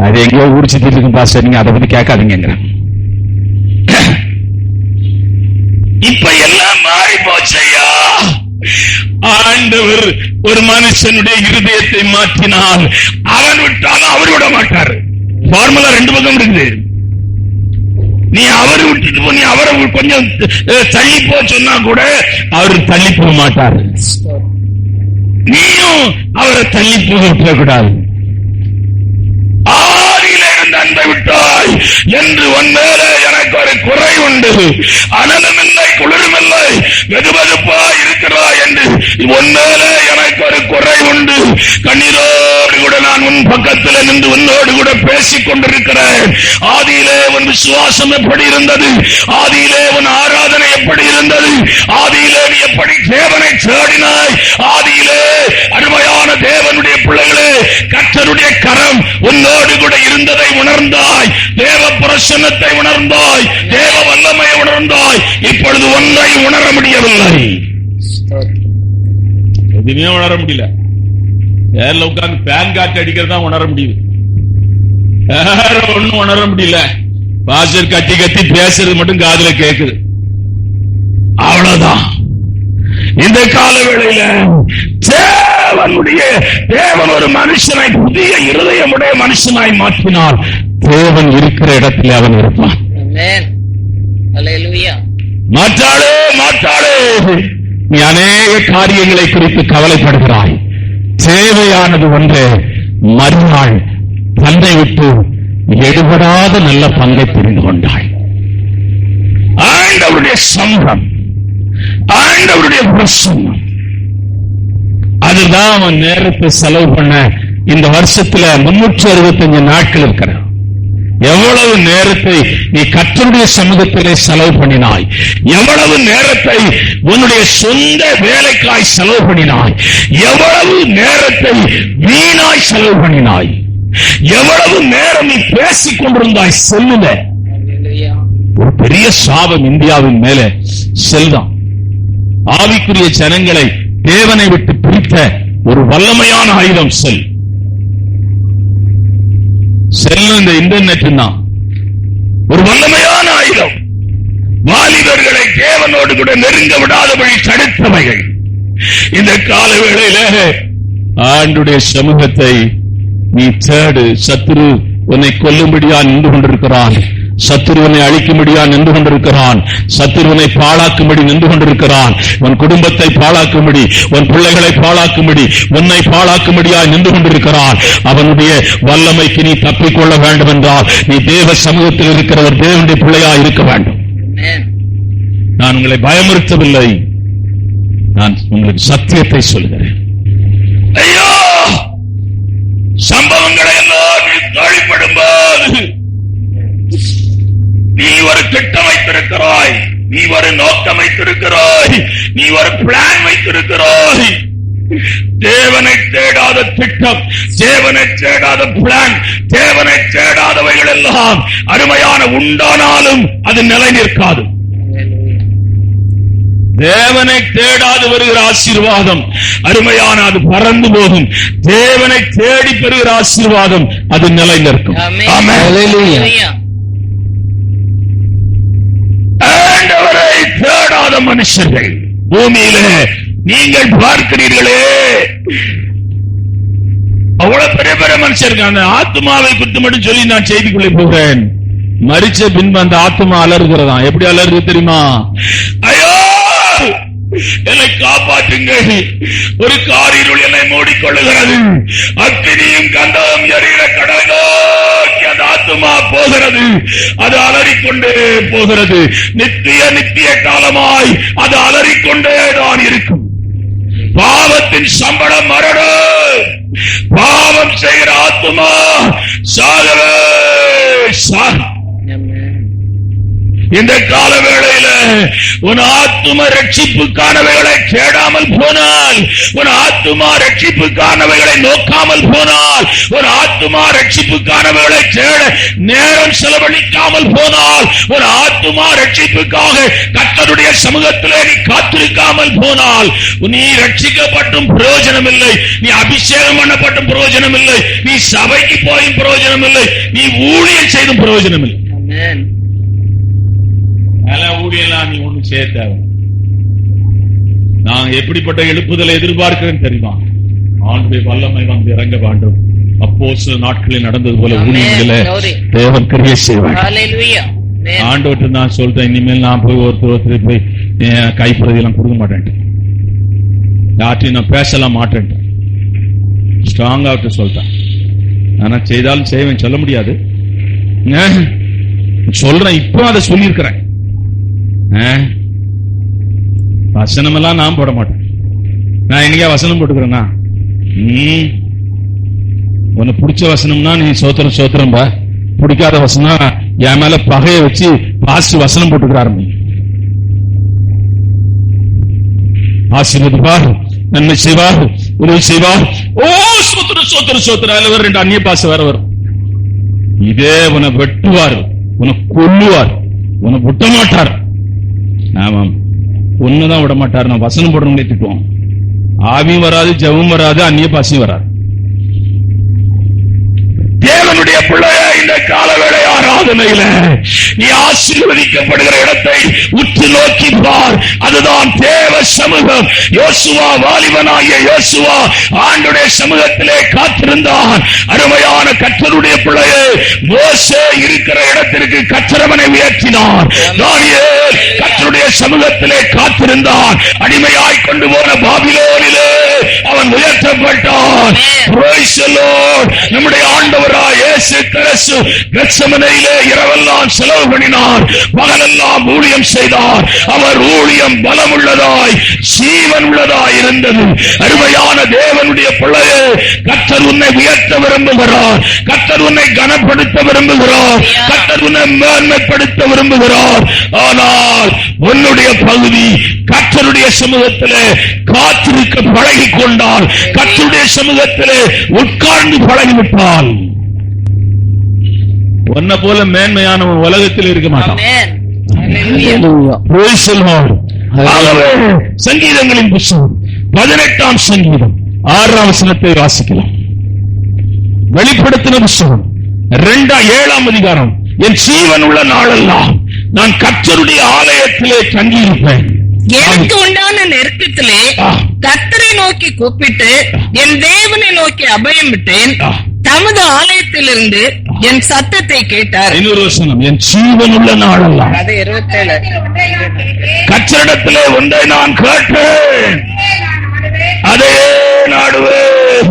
அது எங்கேயோ ஊடிச்சு இருக்கு பாஸ்டர், நீங்க அதை பத்தி கேட்காதீங்க. இப்ப எல்லாம் மாறி போச்சையா. ஆண்டவர் ஒரு மனுஷனுடைய இருதயத்தை மாற்றினால் அவன் விட்டாலும் அவர் விட மாட்டார். ஃபார்முலா ரெண்டு பக்கம் இருக்குது. நீ அவரை விட்டுட்டு போ, நீ அவரை கொஞ்சம் தள்ளி போ சொன்னா கூட அவர் தள்ளி போக மாட்டார். நீயும் அவரை தள்ளி போக விட்டுறக்கூடாது. அன்பை விட்டாய் என்று உன் மேலே எனக்கு ஒரு குறை உண்டு, அனலமில்லை குளிருமில்லை வெதுவெதுப்பாய் இருக்கிறாய் என்று உன் மேலே எனக்கு ஒரு குறை உண்டு. கண்ணீரோடு கூட நான் உன் பக்கத்தில் நின்று உன்னோடு கூட பேசிக் கொண்டிருக்கிறேன். ஆதியிலே உன் விசுவாசம் எப்படி இருந்தது, ஆதியிலே உன் ஆராதனை எப்படி இருந்தது, ஆதியிலே நீ எப்படி தேவனை தேடினாய், ஆதியிலே அருமையான தேவனுடைய பிள்ளைகளே கர்த்தருடைய கரம் உன்னோடு கூட இருந்ததை உணர்ந்தாய், தேவ பிரசன்னத்தை உணர்ந்தாய், தேவ வல்லமையை உணர்ந்தாய். இப்பொழுது ஒன்றை உணர முடியவில்லை, எதுவுமே உணர முடியல. நேரில் உட்கார்ந்து பேன் காற்று அடிக்கிறதா உணர முடியுது, வேற ஒண்ணும் உணர முடியல. பாஸ்டர் கத்தி கத்தி பேசுறது மட்டும் காதுல கேக்குது, அவ்வளவுதான். இந்த கால வேளையில தேவன் ஒரு மனுஷனை புதிய இருதயமுடைய மனுஷனாய் மாற்றினால் தேவன் இருக்கிற இடத்தில் அவன் இருப்பான். மாற்றாளே மாற்றாளே, நீ அநேக காரியங்களை குறித்து கவலைப்படுகிறாய். தேவையானது ஒன்று, மறுநாள் தன்னை விட்டு எடுபடாத நல்ல பங்கை புரிந்து கொண்டாள். ஆண்டவருடைய சமூகம், ஆண்டவருடைய பிரசன்னம், அதுதான் அவன் நேரத்தை செலவு பண்ண இந்த வருஷத்துல 365 நாட்கள் இருக்கிறான். எவ்வளவு நேரத்தை நீ கர்த்தருடைய சமூகத்திலே செலவு பண்ணினாய்? எவ்வளவு நேரத்தை உன்னுடைய சொந்த வேலைக்காய் செலவு பண்ணினாய்? எவ்வளவு நேரத்தை வீணாய் செலவு பண்ணினாய்? எவ்வளவு நேரம் நீ பேசிக் கொண்டிருந்தாய் செல்லுல? ஒரு பெரிய சாபம் இந்தியாவின் மேலே செல்தான். ஆவிக்குரிய ஜனங்களை தேவனை விட்டு பிரித்த ஒரு வல்லமையான ஆயுதம் செல். இந்த இன்டர்நெட் தான் ஒரு வல்லமையான ஆயுதம். வாலிபர்களை தேவனோடு கூட நெருங்க விடாதபடி தடுத்தவைகள். இந்த கால வேளையில ஆண்டுடைய சமூகத்தை நீ தேடு. சத்துரு உன்னை கொல்லும்படியா நின்று கொண்டிருக்கிறான். சத்துருவனை அழிக்கும்படியா நின்று கொண்டிருக்கிறான். சத்துருவனை பாழாக்கும்படி நின்று கொண்டிருக்கிறான். உன் குடும்பத்தை பாழாக்கும்படி, உன் பிள்ளைகளை பாழாக்கும்படி, உன்னை பாழாக்கும்படியா நின்று கொண்டிருக்கிறான். அவனுடைய வல்லமைக்கு நீ தப்பிக்கொள்ள வேண்டும் என்றால் நீ தேவ சமூகத்தில் இருக்கிற ஒரு தேவனுடைய பிள்ளையா இருக்க வேண்டும். நான் உங்களை பயமுறுத்தவில்லை, நான் உங்களுக்கு சத்தியத்தை சொல்கிறேன். ஐயோ, சம்பவங்களை எல்லாம் நீ தழிப்படும்போது நீ ஒரு திட்டம் வைத்திருக்கிறாய், நீ ஒரு நோக்கம் வைத்திருக்கிறாய், நீ ஒரு பிளான் வைத்திருக்கிறாய். தேவனை தேடாத திட்டம், தேவனை தேடாத பிளான், தேவனை தேடாதவைகள் எல்லாம் அருமையான உண்டானாலும் அது நிலை நிற்காது. தேவனை தேடாது வருகிற ஆசீர்வாதம் அருமையான அது பறந்து போகும். தேவனை தேடி பெறுகிற ஆசீர்வாதம் அது நிலை நிற்கும். ஆண்டவரை தேடாத மனுஷர்கள் பூமியிலே நீங்கள் பார்க்கிறீர்களே, அவ்வளவு பெரிய பெரிய மனுஷர்கள். அந்த ஆத்மாவை குறித்து மட்டும் சொல்லி நான் செய்திக்குள்ளே போகிறேன். மரிச்ச பின்பு அந்த ஆத்மா அலறுகிறதா. எப்படி அலறுது தெரியுமா? ஐயோ, என்னை காப்பாற்றுங்கள், ஒரு காரிருள் என்னை மூடிக்கொள்ளுகிறது, அக்கினியும் கந்தமும் எரிகிற கடல் நோக்கி அந்த ஆத்துமா போகிறது. அது அலறிக்கொண்டே போகிறது. நித்திய காலமாய் அது அலறிக்கொண்டே தான் இருக்கும். பாவத்தின் சம்பளம் மரணம். பாவம் செய்கிற ஆத்துமா சாகவே சாக. இந்த கால வேளையில உன் ஆத்தும ரட்சிப்புக்கானவைகளை தேடாமல் போனால், உன் ஆத்துமா ரட்சிப்புக்கானவைகளை நோக்காமல் போனால், உன் ஆத்துமா ரட்சிப்புக்கானவைகளை தேட நேரம் செலவழிக்காமல் போனால், உன் ஆத்துமா ரட்சிப்புக்காக கர்த்தருடைய சமூகத்திலே நீ காத்திருக்காமல் போனால், நீ ரட்சிக்கப்பட்டும் பிரயோஜனம் இல்லை, நீ அபிஷேகம் பண்ணப்பட்டும் பிரயோஜனம் இல்லை, நீ சபைக்கு போயும் பிரயோஜனம் இல்லை, நீ ஊழியம் செய்தும் பிரயோஜனம் இல்லை. ஊழியெல்லாம் நீ ஒண்ணு சேர்த்த. நான் எப்படிப்பட்ட எழுப்புதலை எதிர்பார்க்கிறேன் தெரியுமா? ஆண்டுடைய வல்லமை வந்து இறங்க வேண்டும். அப்போஸ்தலர் நாட்களில் நடந்தது போல ஊழியர்களை தேவன் கிரியை செய்வார். ஆண்டவர்கிட்ட நான் சொல்றேன், இனிமேல் நான் போய் ஒருத்தர் போய் கைப்பிரதி எல்லாம் கொடுக்க மாட்டேன், யார்ட்டையும் நான் பேசலாம் மாட்டேன், ஸ்ட்ராங்கா சொல்றேன். ஆனா செய்தாலும் செய்வேன், சொல்ல முடியாது, சொல்றேன். இப்போ அதை சொல்லியிருக்கிறேன். வசனம் எல்லாம் நான் போட மாட்டேன். நான் என்னைக்கா வசனம் போட்டுக்கிறேன்னா, உனக்கு பிடிச்ச வசனம்னா நீ சோத்திரம் சோத்திரம் பா, பிடிக்காத வசனம் என் மேல பகைய வச்சு பாஸ்ட் வசனம் போட்டுக்கிறாரு. ஆசீர்வதிப்பார், நன்மை செய்வார், உதவி செய்வார். ஓ சோத்திர சோத்திர சோத்திர. அதுல ரெண்டு அந்நிய பாச வேற வரும். இதே உன்னை வெட்டுவார், உன்னை கொல்லுவார், உன்னை விட்ட மாட்டார். ஆமாம், ஒண்ணுதான் விட மாட்டார். நான் வசனம் போடுறவங்களே திட்டுவோம். ஆவியும் வராது, ஜெபம் வராது, அந்நிய பாசையும் வராது. தேவனுடைய பிள்ளைய இந்த காலவேளை ஆராதனையில நீ ஆசீர்வதிக்கப்படுகிற இடத்தை உற்று நோக்கி பார். அதுதான் தேவ சமூகம். யோசுவா, வாலிபனாகிய யோசுவா ஆண்டுடைய சமூகத்திலே காத்திருந்தான். அருமையான கர்த்தருடைய பிள்ளையே, மோசே இருக்கிற இடத்திற்கு கர்த்தரவனை உயர்த்தினார். தானியேல் கர்த்தருடைய சமூகத்திலே காத்திருந்தான். அடிமையாய் கொண்டு போன பாபிலோனிலே அவன் உயர்த்தப்பட்டான். Praise the Lord. நம்முடைய ஆண்டவராய் இயேசு கிறிஸ்து கெத்செமனேயிலே இரவெல்லாம் செலவு செலவு பண்ணினார், பகலெல்லாம் ஊழியம் செய்தார். அவர் ஊழியம் பலமுள்ளதாய் ஜீவன் உள்ளதாய் இருந்தது. அருமையான தேவனுடைய பிள்ளையே, கர்த்தர் உன்னை உயர்த்த விரும்புகிறார், கர்த்தர் உன்னை கனப்படுத்த விரும்புகிறார், கர்த்தர் உன்னை மேன்மைப்படுத்த விரும்புகிறார். ஆனால் உன்னுடைய பகுதி கர்த்தருடைய சமூகத்திலே காத்திருக்க பழகிக் கொண்டால், கர்த்தருடைய சமூகத்திலே உட்கார்ந்து பழகிவிட்டால், உன்னை போல மேன்மையானவன் உலகத்தில் இருக்க மாட்டான். சங்கீதங்களின் புத்தகம் 18ஆம் சங்கீதம் 6ஆம் வசனத்தை வாசிக்கலாம். வெளிப்படுத்தின புத்தகம் 7ஆம் அதிகாரம். என் ஜீவன் உள்ள நாளெல்லாம் நான் கர்த்தருடைய ஆலயத்திலே தங்கியிருப்பேன். எனக்கு உண்டான நெருக்கத்திலே கர்த்தரை நோக்கி கூப்பிட்டு என் தேவனை நோக்கி அபயம் விட்டேன். தமது ஆலயத்திலிருந்து என் சத்தத்தை கேட்டார். இன்னொரு வசனம், என் ஜீவன் உள்ள நாளெல்லாம் கர்த்தரிடத்திலே ஒன்றை நான் கேட்டேன், அதே நாடுவேன்,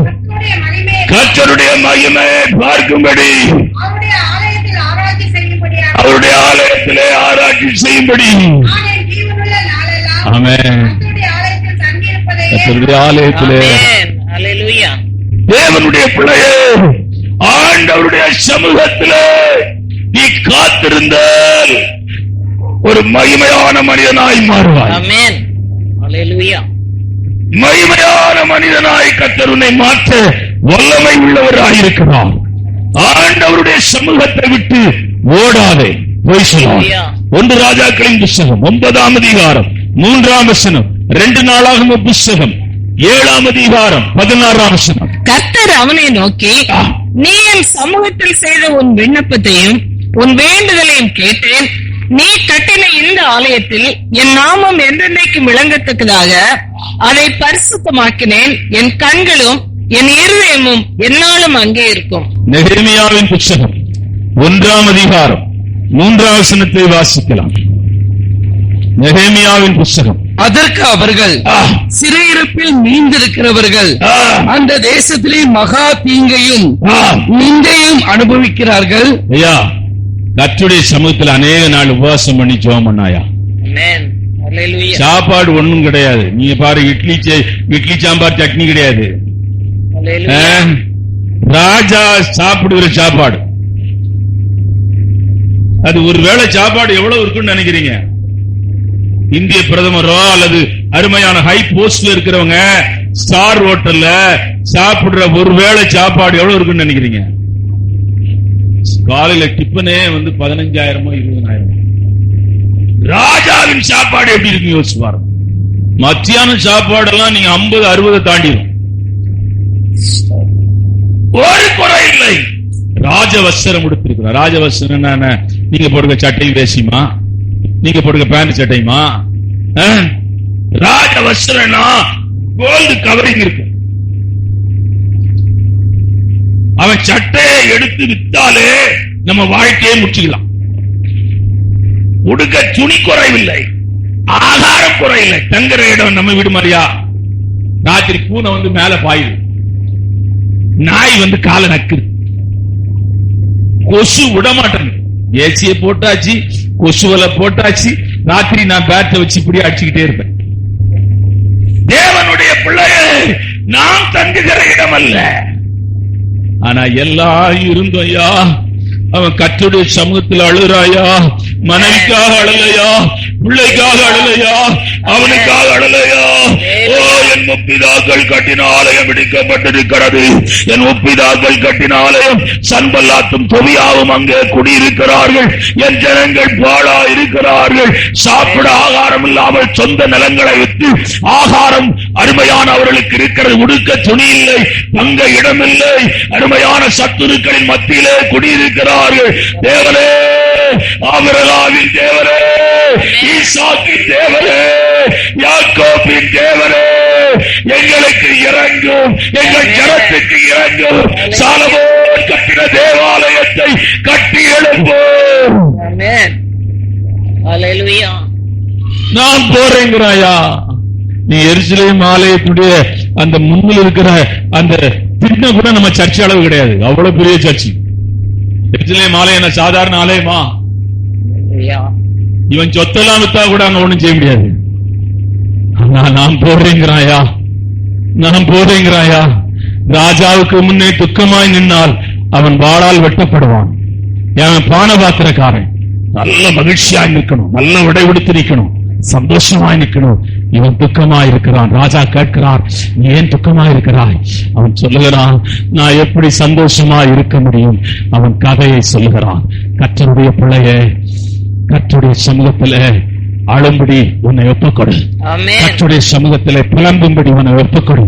கர்த்தருடைய மகிமை பார்க்கும்படி, அவருடைய ஆலயத்திலே ஆராய்ச்சி செய்யும்படி. ஆமென். கர்த்தருடைய ஆலயத்திலே தேவனுடைய பிள்ளையே, ஆண்டவருடைய சமூகத்திலே நீ காத்திருந்தால் ஒரு மகிமையான மனிதனாய் மாறுவாய். ஆமென். ஹல்லேலூயா. மகிமையான மனிதனாய் கர்த்தர் உன்னை மாற்ற வல்லமை உள்ளவராயிருக்கிறார். ஆண்டவருடைய சமூகத்தை விட்டு ஓடாதே. போய் சொல்லலாம். 1 ராஜாக்களின் புத்தகம் 9ஆம் அதிகாரம் 3ஆம் வசனம், 2 நாளாகம புத்தகம் 7ஆம் அதிகாரம் 16ஆம் வசனம். கர்த்தர் அவனை நோக்கி, நீ என் சமூகத்தில் செய்த உன் விண்ணப்பத்தையும் உன் வேண்டுதலையும் கேட்டேன். நீ கட்டின இந்த ஆலயத்தில் என் நாமம் என்றென்றைக்கும் விளங்கத்தக்கதாக அதை பரிசுத்தமாக்கினேன். என் கண்களும் என் இருதயமும் என்னாலும் அங்கே இருக்கும். நெகேமியாவின் புத்தகம் 1ஆம் அதிகாரம் 3ஆம் வசனத்தை வாசிக்கலாம். நெகேமியாவின் புத்தகம். அதற்கு அவர்கள், சிறையிருப்பில் மீந்திருக்கிறவர்கள் அந்த தேசத்திலே மகா தீங்கையும் நிந்தையும் அனுபவிக்கிறார்கள். ஐயா, கர்த்தருடைய சமூகத்தில் அநேக நாள் உபவாசம் பண்ணி ஜெபம் பண்ணாயா? சாப்பாடு ஒண்ணும் கிடையாது. நீங்க பாரு, இட்லி சாம்பார் சட்னி கிடையாது. ராஜா சாப்பிடுகிற சாப்பாடு, அது ஒரு வேளை சாப்பாடு எவ்வளவு இருக்குன்னு நினைக்கிறீங்க? இந்திய பிரதமரோ அல்லது அருமையான ஹை போஸ்ட்ல இருக்கிறவங்க ஸ்டார் ஹோட்டல்ல சாப்பிடுற ஒரு வேளை சாப்பாடு எவ்வளவு இருக்குன்னு நினைக்கிறீங்க? காலையில டிப்பனே 15,000 20,000. ராஜாவின் சாப்பாடு எப்படி இருக்கு யோசிச்சு பாருங்க. மத்தியான சாப்பாடெல்லாம் நீங்க 50-60 தாண்டிடும். ஒரு குறை இல்லை. ராஜவஸ்திரம் உடுத்திருக்கிறார். ராஜவஸ்திரம் நீங்க போடுற சட்டை வேசிமா, நீங்க போடுற பேண்ட் சட்டையுமா? ராஜவஸ்திரம்னா கோல்டு கவரிங் இருக்கு. அவன் சட்டையை எடுத்து வித்தாலே நம்ம வாழ்க்கையை முடிச்சுக்கலாம். உடுக்க துணி குறைவில்லை, ஆகாரம் குறையில்லை. தங்குற இடம் நம்ம வீடு மாதிரியா? ராத்திரி பூனை மேல பாயுது, நாய் காலை நக்குது, கொசு விடமாட்டேன். ஏசியை போட்டாச்சு, கொசுவலை போட்டாச்சு. ராத்திரி நான் பேட்டை வச்சு இப்படி அடிச்சுக்கிட்டே இருப்பேன். தேவனுடைய பிள்ளையே, நாம் தங்குகிற இடம் அல்ல. ஆனா எல்லாம் இருந்தோயா, அவன் கர்த்தருடைய சமூகத்தில் அழுறாயா? மனைவிக்காக அழலையா? பிள்ளைக்காக அழலையா? அவனுக்காக அழலையா? ஓ, என் முப்பிதாக்கள் கட்டின ஆலயம் இடிக்கப்பட்டிருக்கிறது. என் முப்பிதாக்கள் கட்டின ஆலயம் சன்பல்லாத்தும் தொவியாவும் அங்கே குடியிருக்கிறார்கள். என் ஜனங்கள் பாழா இருக்கிறார்கள். சாப்பிட ஆகாரம் இல்லாமல் சொந்த நிலங்களை விட்டு ஆகாரம் அருமையான அவர்களுக்கு இருக்கிறது. உடுக்க துணி இல்லை, தங்க இடமில்லை. அருமையான சத்துருக்களின் மத்தியிலே குடியிருக்கிறார்கள். தேவனே, ஆபிரகாமின் தேவனே, ஈசாக்கின் தேவனே, யாக்கோபின் தேவனே, எங்களுக்கு இறங்கும், எங்கள் ஜனத்துக்கு இறங்கும். சாலமோன் கட்டின தேவாலயத்தை கட்டி எழுப்போம். நான் போறேங்கிறாயா? நீ எருசலேம் ஆலயத்துடைய அந்த முன்னில் இருக்கிற அந்த திண்ண கூட நம்ம சர்ச்சை அளவு கிடையாது. அவ்வளவு பெரிய சர்ச்சை. எருசலேம் ஆலயம் சாதாரண ஆலயமா? இவன் சொத்தெல்லாம் வித்தா கூட அங்க ஒண்ணும் செய்ய முடியாது. ஆனா நான் போறேங்கிறாயா, நான் போறேங்கிறாயா. ராஜாவுக்கு முன்னே துக்கமாய் நின்னால் அவன் வாளால் வெட்டப்படுவான். அவன் பானபாத்திரக்காரன், நல்ல மகிழ்ச்சியாய் நிற்கணும், நல்ல உடை உடுத்து நிற்கணும், சந்தோஷமாய் நிற்கணும். இவன் துக்கமாய் இருக்கிறான். ராஜா கேட்கிறார், நீ ஏன் துக்கமாய் இருக்கிறாய்? அவன் சொல்லுகிறான், நான் எப்படி சந்தோஷமா இருக்க முடியும்? அவன் கதையை சொல்லுகிறான். கர்த்தருடைய பிள்ளையே, கர்த்தருடைய சமூகத்திலே அழும்படி உன்னை ஒப்புக்கொடு. கர்த்தருடைய சமூகத்திலே புலம்பும்படி உன்னை ஒப்புக்கொடு.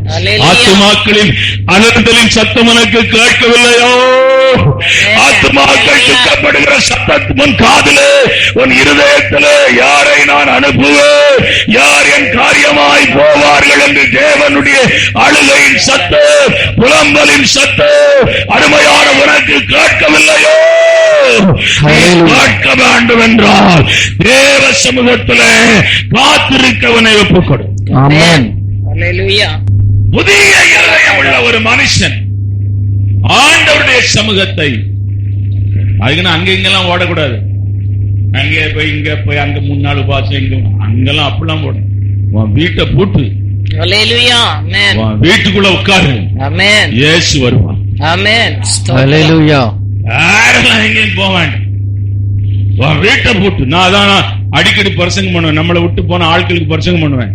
ஆத்துமாக்களின் அலறுதலின் சத்தம் உனக்கு கேட்கவில்லையோ? ஆத்துமாக்கள் துக்கப்படுகிற சத்தம் உன் காதிலே, உன் இருதயத்திலே, யாரை நான் அனுப்புவேன், யார் என் காரியமாய் போவார்கள் என்று தேவனுடைய அழுகையின் சத்தம், புலம்பலின் சத்தம் அருமையான உனக்கு கேட்கவில்லையோ? கேட்க வேண்டும் என்றால் தேவ சமூகத்திலே காத்திருக்கவனை ஒப்புக்கொடு. ஆமென். புதிய இருதயம் உள்ள ஒரு மனுஷன் ஆண்டவருடைய சமூகத்தை, அதுக்குன்னு அங்க இங்கெல்லாம் ஓடக்கூடாது. அங்கே போய் இங்க போய் அங்க 3 நாள் உபாசம், இங்க அங்கெல்லாம் அப்படிலாம் போட. உன் வீட்டை பூட்டு, வீட்டுக்குள்ள உட்காரு, இயேசு வருவான். யாரெல்லாம் எங்கேயும் போக வேண்டாம், உன் வீட்டை பூட்டு. நான் தான் அடிக்கடி பிரசங்கம் பண்ணுவேன், நம்மளை விட்டு போன ஆட்களுக்கு பிரசங்கம் பண்ணுவேன்.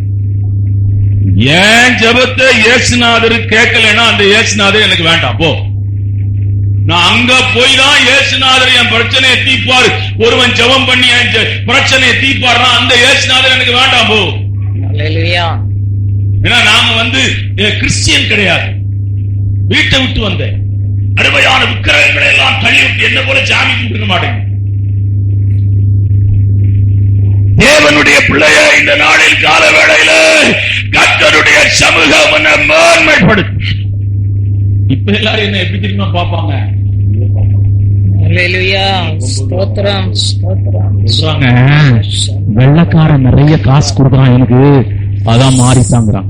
ஏன் ஜெபத்தை இயேசுநாதர் கேட்கலன்னா அந்த இயேசுநாதர் எனக்கு வேண்டாம், போ. நான் அங்க போய் தான் இயேசுநாதர் என் பிரச்சனையை தீர்ப்பாரு. ஒருவன் ஜெபம் பண்ணி என் பிரச்சனையை தீர்ப்பாருன்னா அந்த இயேசுநாதர் எனக்கு வேண்டாம், போ. ஏன்னா நாங்க கிறிஸ்டியன் கிடையாது. வீட்டை விட்டு வந்தேன், அருமையான விக்கிரகங்களை எல்லாம் தள்ளி விட்டு என்ன போல சாமி கும்பிட மாட்டேங்க. தேவனுடைய பிள்ளையை இந்த நாளில் கால வேளையில கர்த்தருடைய சமூகம் மேன்மைப்படுத்து. இப்ப எல்லாரும் என்ன எப்படி தெரியுமா பாப்பாங்க? வெள்ளக்காரன் நிறைய காசு கொடுக்குறான் எனக்கு, அதான் மாறிட்டாங்கிறான்.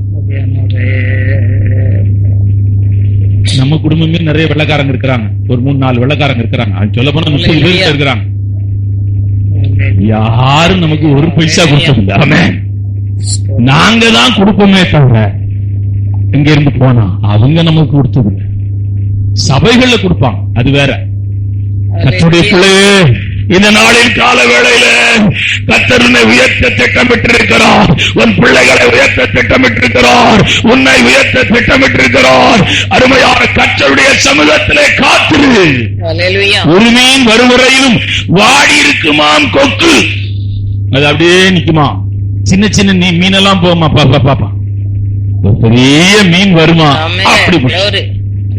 நம்ம குடும்பமே நிறைய வெள்ளக்காரங்க இருக்கிறாங்க, ஒரு 3-4 வெள்ளக்காரங்க இருக்கிறாங்க. சொல்ல போனா 30 பேர் இருக்கிறாங்க. யாரும் நமக்கு ஒரு பைசா கொடுத்ததில்லை. நாங்க தான் கொடுப்போமே தவிர இங்க இருந்து போனா அவங்க நமக்கு கொடுத்ததில்லை. சபைகள்ல கொடுப்பாங்க, அது வேற. கர்த்தருடைய பிள்ளையே, இந்த நாளின் கால வேளையில கர்த்தர் உன்னை உயர்த்த திட்டமிட்டிருக்கிறார். உன் பிள்ளைகளை உயர்த்த திட்டமிட்டிருக்கிறார். உன்னை உயர்த்த திட்டமிட்டிருக்கிறார். அருமையான கர்த்தருடைய சமூகத்திலே காத்திரு. ஒரு மீன் வருவரையிலும் வாடி இருக்குமாம் கொக்கு, அது அப்படியே நிக்குமா. சின்ன சின்ன மீனெல்லாம் போமா, பாப்பா பெரிய மீன் வருமா. அப்படி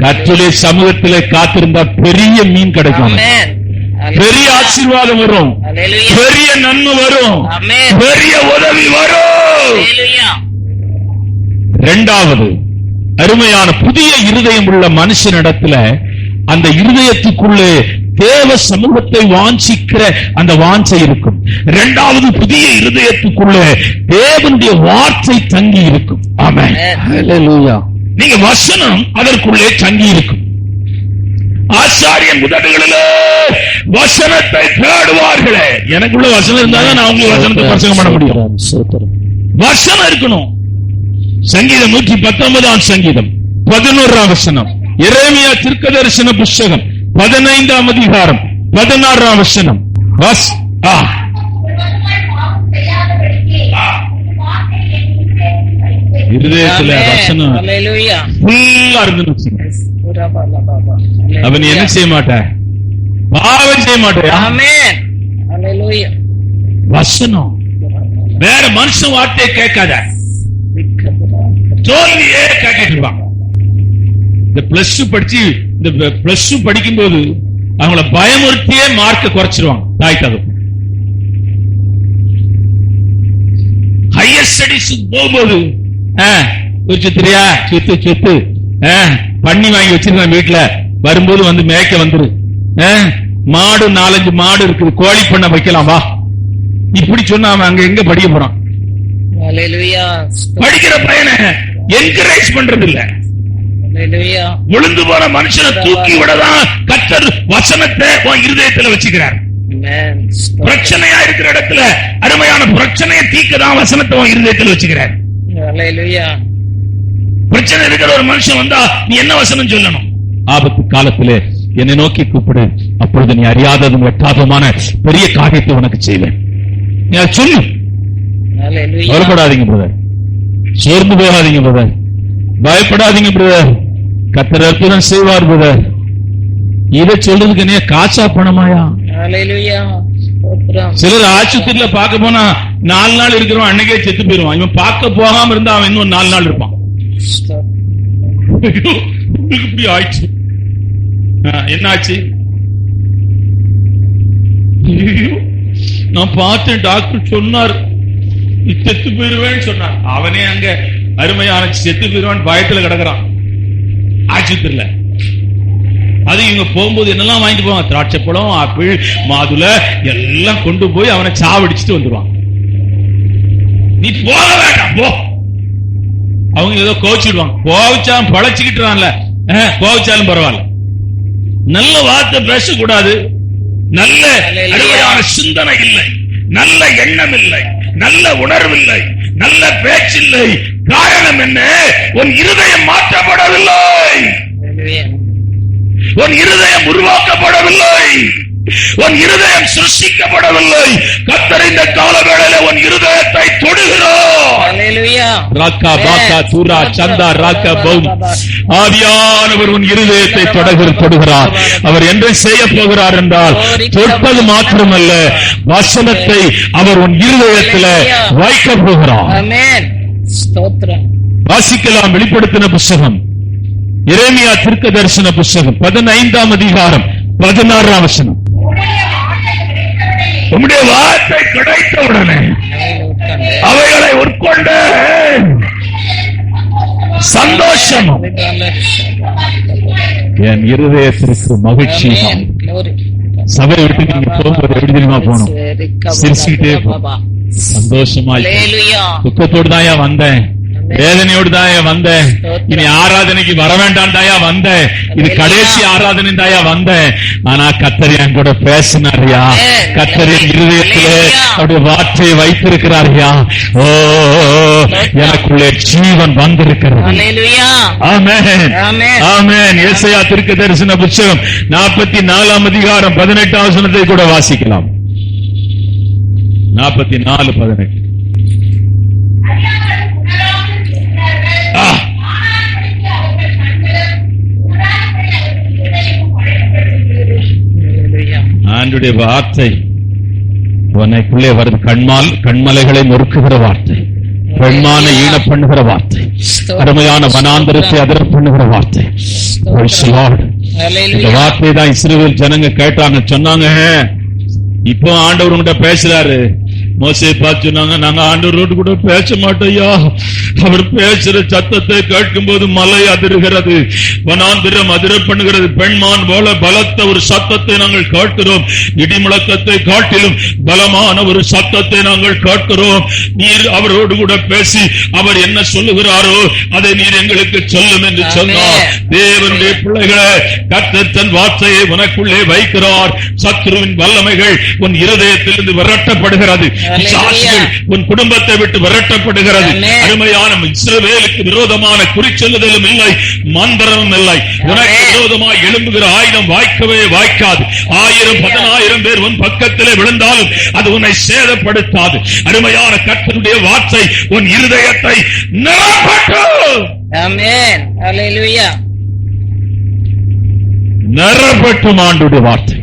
கர்த்தருடைய சமூகத்திலே காத்திருந்தா பெரிய மீன் கிடைக்கும், பெரிய ஆசீர்வாதம் வரும், பெரிய நன்மை வரும், பெரிய உதவி வரும். இரண்டாவது, அருமையான புதிய இருதயம் உள்ள மனுஷனிடத்துல அந்த இருதயத்துக்குள்ளே தேவ சமூகத்தை வாஞ்சிக்கிற அந்த வாஞ்சை இருக்கும். இரண்டாவது, புதிய இருதயத்துக்குள்ளே தேவனுடைய வார்த்தை தங்கி இருக்கும். ஆமென். ஹல்லேலூயா. நீங்க வசனம் அதற்குள்ளே தங்கி இருக்கும். ஆசாரியன் உதடுகளிலே வசனத்தை தேடுவார்களே. எனக்குள்ள வசனம் இருந்தாதான் நான் உங்களுக்கு வசனத்தை பிரசங்கம் பண்ண முடியும். வசனம் இருக்கணும். சங்கீதம் 119 சங்கீதம் 11 வசனம், எரேமியா தீர்க்கதரிசன புத்தகம் 15 அதிகாரம் 16 வசனம். இருதயத்துல வசனம் ஃபுல்லா இருந்து அவன் என்ன செய்ய மாட்டான், பாவம் செய்ய மாட்டான். வசனம் வேற மனுஷன் வார்த்தையை கேட்காத, தோல்வியே கேட்டுட்டு இருப்பாங்க. இந்த பிளஸ் டூ படிச்சு, இந்த பிளஸ் டூ படிக்கும் போது அவங்கள பயமுறுத்தியே மார்க்க குறைச்சிருவாங்க தாய் தகப்பு. ஹையர் ஸ்டடிஸ் போகும்போது சுத்திரியா சுத்து சுத்து பண்ணி வாங்கி வச்சிருக்கான் வீட்டுல, வரும்போது வந்து மேய்க்க வந்துரு, மாடு 4-5 மாடு இருக்குது, கோழி பண்ண வைக்கலாம் வா, இப்படி சொன்னா அவன் அங்க எங்க படிக்க போறான்? படிக்கிற பையனை என்கரேஜ் பண்றது இல்ல. விழுந்து போன மனுஷனை தூக்கி விடதான் கர்த்தர் வசனத்தை இருதயத்துல வச்சுக்கிறார். பிரச்சனையா இருக்கிற இடத்துல அருமையான பிரச்சனையை தீர்க்கதான் வசனத்தை இருதயத்தில் வச்சுக்கிறார். பிரச்சனை இருக்கிற ஒரு மனுஷன் வந்தா நீ என்ன வசனம் சொல்லணும்? ஆபத்து காலத்திலே என்னை நோக்கி கூப்பிடு, அப்பொழுது நீ அறியாததும் வெட்டாததுமான பெரிய காரியத்தை உனக்கு செய்வேன். நீ அதை சொல்லு. கவலைப்படாதீங்க பிரதர், சோர்ந்து போகாதீங்க பிரதர், பயப்படாதீங்க பிரதர், கர்த்தர் அற்புதம் செய்வார் பிரதர். இதை சொல்றதுக்கு நீ காசா பணமாயா? சிலர் ஆஸ்பத்திரியில பார்க்க போனா 4 நாள் இருக்கிறோம், அன்னைக்கே செத்து போயிருவான். இவன் பார்க்க போகாம இருந்தா அவன் இன்னும் 4 நாள் இருப்பான். இப்படி ஆயிடுச்சு. என்னாச்சு? நான் பார்த்தேன், டாக்டர் சொன்னார் நீ செத்து போயிருவேன்னு சொன்னார். அவனே அங்க அருமையான செத்து போயிருவான் பயத்துல கிடக்குறான் ஆஸ்பத்திரியில. அது இவங்க போகும்போது என்னெல்லாம் வாங்கிட்டு போவாங்க, திராட்சை பழம், ஆப்பிள், மாதுளை எல்லாம் கொண்டு போய் அவனை சாவடிச்சுட்டு வந்துருவான். நீ போக வேண்டாம் போ. அவங்க ஏதோ கோச்சிடுவாங்க. கோவிச்சாலும் பழச்சுக்கிட்டுறான்ல, கோவிச்சாலும் பரவாயில்ல. நல்ல வார்த்தை பேசக்கூடாது, நல்ல அருமையான சிந்தனை இல்லை, நல்ல எண்ணம் இல்லை, நல்ல உணர்வு இல்லை, நல்ல பேச்சு இல்லை. காரணம் என்ன? உன் இருதயம் மாற்றப்படவில்லை, உன் இருதயம் உருவாக்கப்படவில்லை, உன் இருதயம் சிருஷ்டிக்கப்படவில்லை. கர்த்தர் இந்த காலவேளையில உன் இருதயத்தை தொடுகிறார். ஆவியானவர் உன் இருதயத்தை தொடுகிறார். அவர் என்ன செய்ய போகிறார் என்றால், தொட்டது மாத்திரமல்ல, வசனத்தை அவர் உன் இருதயத்தில் வைக்க போகிறார். வாசிக்கலாம் வெளிப்படுத்தின புஸ்தகம், எரேமியா தீர்க்க தரிசன புஸ்தகம் 15ஆம் அதிகாரம் 16ஆம் வசனம். உம்முடைய வார்த்தை கிடைத்தவுடனே அவைகளை உட்கொண்டு சந்தோஷம் என் இருதயத்திற்கு மகிழ்ச்சி. சபை விட்டு நீங்க போகும்போது எப்படி தெரியுமா போகணும்? சிரிச்சுக்கிட்டே சந்தோஷமா. துக்கத்தோடு தாயா வந்தேன், வேதனையோடு தாயா வந்தேன், இனி ஆராதனைக்கு வர வேண்டாம் தாயா வந்தேன், இது கடைசி ஆராதனை தாயா வந்தேன். ஆனா கர்த்தர் என் கூட பேசினாரியா, கர்த்தர் என் இருதயத்திலே அவருடைய வார்த்தையை வைத்திருக்கிறாரியா. ஓ, எனக்குள்ளே ஜீவன் வந்திருக்கிறது. ஆமென், ஆமென். ஏசாயா தீர்க்க தரிசன புத்தகம் 44ஆம் அதிகாரம் 18ஆம் வசனத்தை கூட வாசிக்கலாம். 44:18. ஆண்டுடைய வார்த்தை உனக்குள்ளே வருது. கண்மலைகளை நொறுக்குகிற வார்த்தை, பெண்மான ஈன பண்ணுகிற வார்த்தை, அருமையான வனாந்தரத்தை அதிர பண்ணுகிற வார்த்தை. இந்த வார்த்தை தான் இஸ்ரவேல் ஜனங்க கேட்டாங்க, சொன்னாங்க. இப்போ ஆண்டவர் உங்கள்கிட்ட பேசுறாரு. மோசேயை பார்த்து சொன்னாங்க, நாங்க ஆண்டவரோடு கூட பேச மாட்டோயா, அவர் பேசுற சத்தத்தை கேட்கும் போது மலை அதிர்கிறது, வனாந்திரம் அதிர பண்ணுகிறது, பெண்மான் போல பலத்த ஒரு சத்தத்தை நாங்கள் கேட்கிறோம், இடிமுழக்கத்தை காட்டிலும் பலமான ஒரு சத்தத்தை நாங்கள் கேட்கிறோம். நீர் அவரோடு கூட பேசி அவர் என்ன சொல்லுகிறாரோ அதை நீர் எங்களுக்கு சொல்லும் என்று சொன்னார். தேவனுடைய பிள்ளைகளை கர்த்தர் தன் வார்த்தையை உனக்குள்ளே வைக்கிறார். சத்ருவின் வல்லமைகள் உன் இருதயத்திலிருந்து விரட்டப்படுகிறது, உன் குடும்பத்தை விட்டு விரட்டப்படுகிறது. அருமையான இஸ்ரவேலுக்கு விரோதமான குறிச்சொல்லுதலும் இல்லை, மந்திரமும் இல்லை. உனக்கு விரோதமாக எழும்புகிற ஆயுதம் வாய்க்கவே வாய்க்காது. 1000-10,000 பேர் உன் பக்கத்திலே விழுந்தாலும் அது உன்னை சேதப்படுத்தாது. அருமையான கர்த்தருடைய வார்த்தை உன் இருதயத்தை நிரப்பட்டும். ஆமென், ஹல்லேலூயா. நிரப்பட்டும் ஆண்டவருடைய வார்த்தை.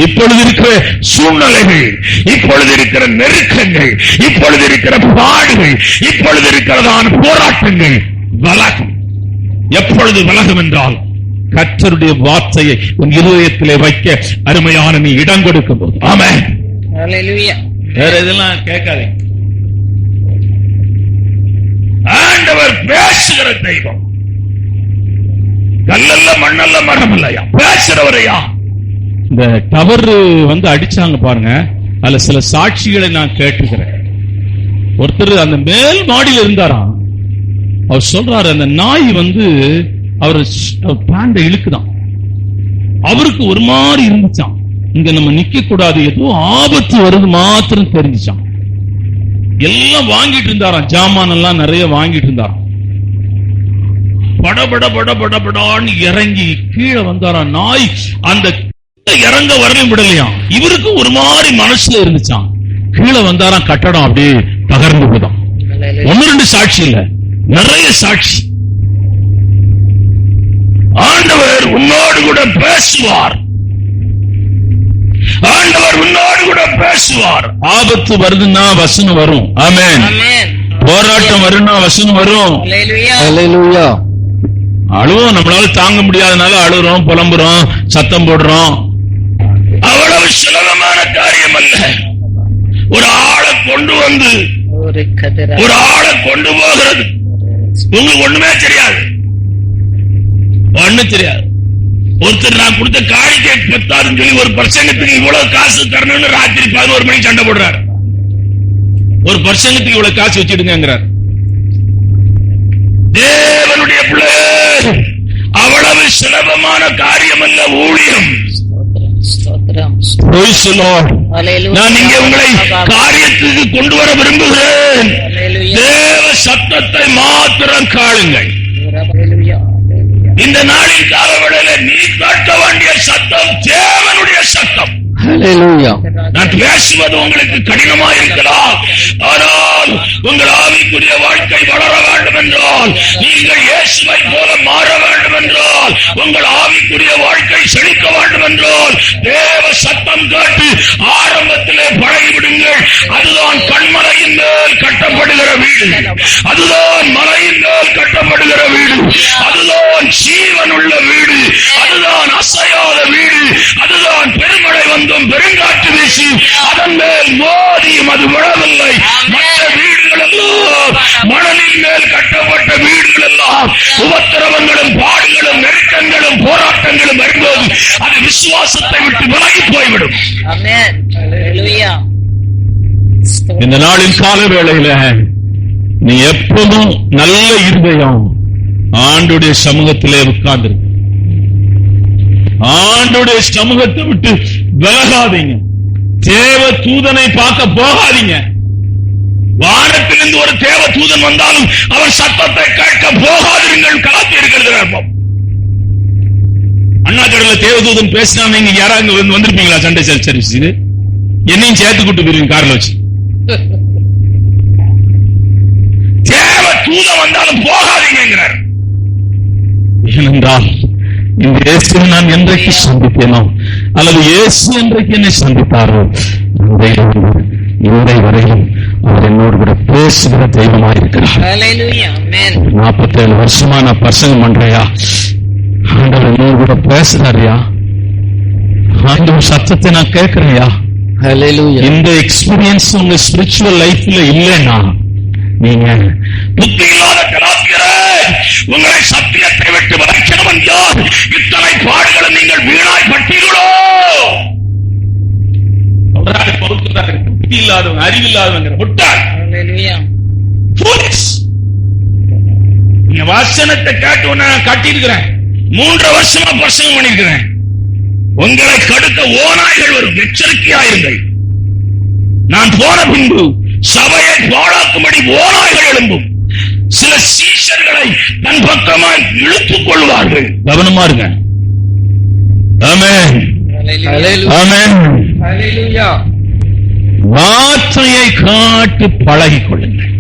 இப்பொழுது இருக்கிற சூழ்நிலைகள், இப்பொழுது இருக்கிற நெருக்கங்கள், இப்பொழுது இருக்கிற பாடுகள், இப்பொழுது இருக்கிறதான போராட்டங்கள் விலகும். எப்பொழுது விலகும் என்றால் கர்த்தருடைய வார்த்தையை உன் இருதயத்திலே வைக்க அருமையான நீ இடம் கொடுக்கும் போது. ஆமென், ஹல்லேலூயா. வேற இதெல்லாம் கேட்காதே. ஆண்டவர் பேசுகிற தெய்வம், கல்லல்ல மண்ணல்ல மரம் இல்லையா, பேசுறவரையா. இந்த டவர் அடிச்சாங்க பாருங்க, அதுல சில சாட்சிகளை நான் கேட்டுக்கிறேன். ஒருத்தர் அந்த மேல் மாடியில் இருந்தாராம். அவர் சொல்றாரு, அந்த நாய் அவர் பேண்ட இழுக்குதான். அவருக்கு ஒரு மாதிரி இருந்துச்சான். இங்க நம்ம நிக்க கூடாது, ஏதோ ஆபத்து வருது மாத்திரம் தெரிஞ்சுச்சான். எல்லாம் வாங்கிட்டு இருந்தாராம், ஜாமான் எல்லாம் நிறைய வாங்கிட்டு இருந்தாராம். படபட படபடபடான்னு இறங்கி கீழே வந்தாராம். நாய் அந்த இறங்க வரலையும் விடலையாம். இவருக்கு ஒரு மாதிரி மனசுல இருந்துச்சான். கீழே வந்தாராம், கட்டடம் அப்படியே பகர்ந்து போதான். 1-2 சாட்சி இல்ல, நிறைய சாட்சி. ஆண்டவர் உன்னோடு கூட பேசுவார். ஆண்டவர் உன்னோடு கூட பேசுவார். ஆபத்து வருதுன்னா வசனம் வரும். ஆமென். போராட்டம் வரும்னா வசனம் வரும். ஹல்லேலூயா. அழுவோம், நம்மளால தாங்க முடியாதனால அழுறோம், புலம்புறோம், சத்தம் போடுறோம். அவ்வளவு சுலபமான காரியம் அல்ல. ஒரு ஆளை கொண்டு வந்து ஒரு ஆளை கொண்டு போகிறது உங்களுக்கு ஒண்ணுமே தெரியாது, ஒண்ணும் தெரியாது. ஒருத்தர் நான் கொடுத்த காணிக்கை பத்தாதுன்னு சொல்லி ஒரு பிரசங்கத்துக்கு இவ்வளவு காசு தரணும்னு ராத்திரி 11 மணிக்கு சண்டை போடுறாரு. ஒரு பிரசங்கத்துக்கு இவ்வளவு காசு வச்சிடுங்கிறார். தேவனுடைய பிள்ளை, அவ்வளவு சுலபமான காரியம் அல்ல ஊழியம். நான் இங்கே உங்களை காரியத்துக்கு கொண்டு வர விரும்புகிறேன். தேவ சத்தத்தை மாத்திரம் காளுங்கள். இந்த நாளின் காலவெளியில நீ கேட்க வேண்டிய சத்தம் தேவனுடைய சத்தம். நான் பேசுவது உங்களுக்கு கடினமா இருக்கலாம், ஆனால் உங்கள் ஆவிக்குரிய வாழ்க்கை வளர வேண்டும் என்றால், நீங்கள் இயேசுவை போல மாற வேண்டும் என்றால், உங்கள் ஆவிக்குரிய வாழ்க்கை செழிக்க வேண்டும் என்றால், தேவ சத்தம் கேட்டு ஆரம்பத்திலே பழகிவிடுங்கள். அதுதான் கண்மலையின் மேல் கட்டப்படுகிற வீடு, அதுதான் மலையின் மேல் கட்டப்படுகிற வீடு, அதுதான் ஜீவனுள்ள வீடு, அதுதான் அசையாத வீடு, அதுதான் பெருமழை வந்தும் பெருங்காற்று வீசி அதன் மேல் மோதியும் அது விழவில்லை. மற்ற வீடுகள் எல்லாம் மணலின் மேல் கட்டப்பட்ட வீடுகள் எல்லாம் உபத்திரவங்களும் பாடுகளும் நெருக்கங்களும் போராட்டங்களும் வரும்போது அது விசுவாசத்தை விட்டு விலகி போய்விடும். இந்த நாளின் கால வேளையில நீ எப்போதும் நல்ல இருதயம் ஆண்டுடைய சமூகத்திலே உட்கார்ந்து, ஆண்டுடைய சமூகத்தை விட்டு விலகாதீங்க. தேவ தூதனை பார்க்க போகாதீங்க. வானத்திலிருந்து ஒரு தேவ தூதன் வந்தாலும் அவன் சத்தத்தை கேட்க போகாதீர்கள். கலாத்தியர்கள் அண்ணா கடல தேவ தூதன் பேசினா நீங்க யாராவது வந்திருப்பீங்களா? சண்டே சர்வீஸ் என்னையும் சேர்த்து கூட்டு போயிருவீங்க கார்ல வச்சு. தேவ தூதன் வந்தாலும் போகாதீங்கிறார். ஏனென்றால் இந்த இயேசு நான் என்றைக்கு சந்தித்தேனோ அல்லது இயேசு என்றைக்கு என்னை சந்தித்தாரோ இன்றை வரையிலும் அவர் என்னோடு கூட பேசுகிற தெய்வமாயிருக்கிறார். 47 வருஷமா நான் பிரசங்கம் பண்றையா, ஆண்டவர் என்னோடு கூட பேசுறாரியா, ஆண்டவர் சத்தத்தை நான் கேட்கிறேயா. இந்த எக்ஸ்பீரியன்ஸ் உங்க ஸ்பிரிச்சுவல் லைஃப்ல இல்லைன்னா நீங்க புத்தி இல்லாத கலாத்தியரே, உங்களை சத்தியத்தை விட்டு வளைக்கிறவன் யார்? இத்தனை பாடுகளும் நீங்கள் வீணாய் பட்டீர்களோ? புத்தி இல்லாதவன், அறிவில்லாதவங்க முட்டாள். வாசனத்தை காட்டு நான் காட்டியிருக்கிறேன். 3 வருஷமா பிரசங்கம் பண்ணிருக்கிறேன். உங்களை கடுக்க ஓநாய்கள் வரும், எச்சரிக்கையாயிருங்கள். நான் போன பின்பு சபையை பாழாக்கும்படி ஓநாய்கள் எழும்பும். சில சீஷர்களை தன் பக்கமாய் இழுத்துக் கொள்வார்கள். கவனமா இருங்க. ஆமென், ஆமென். வார்த்தையை காட்டு பழகிக் கொள்ளுங்கள்.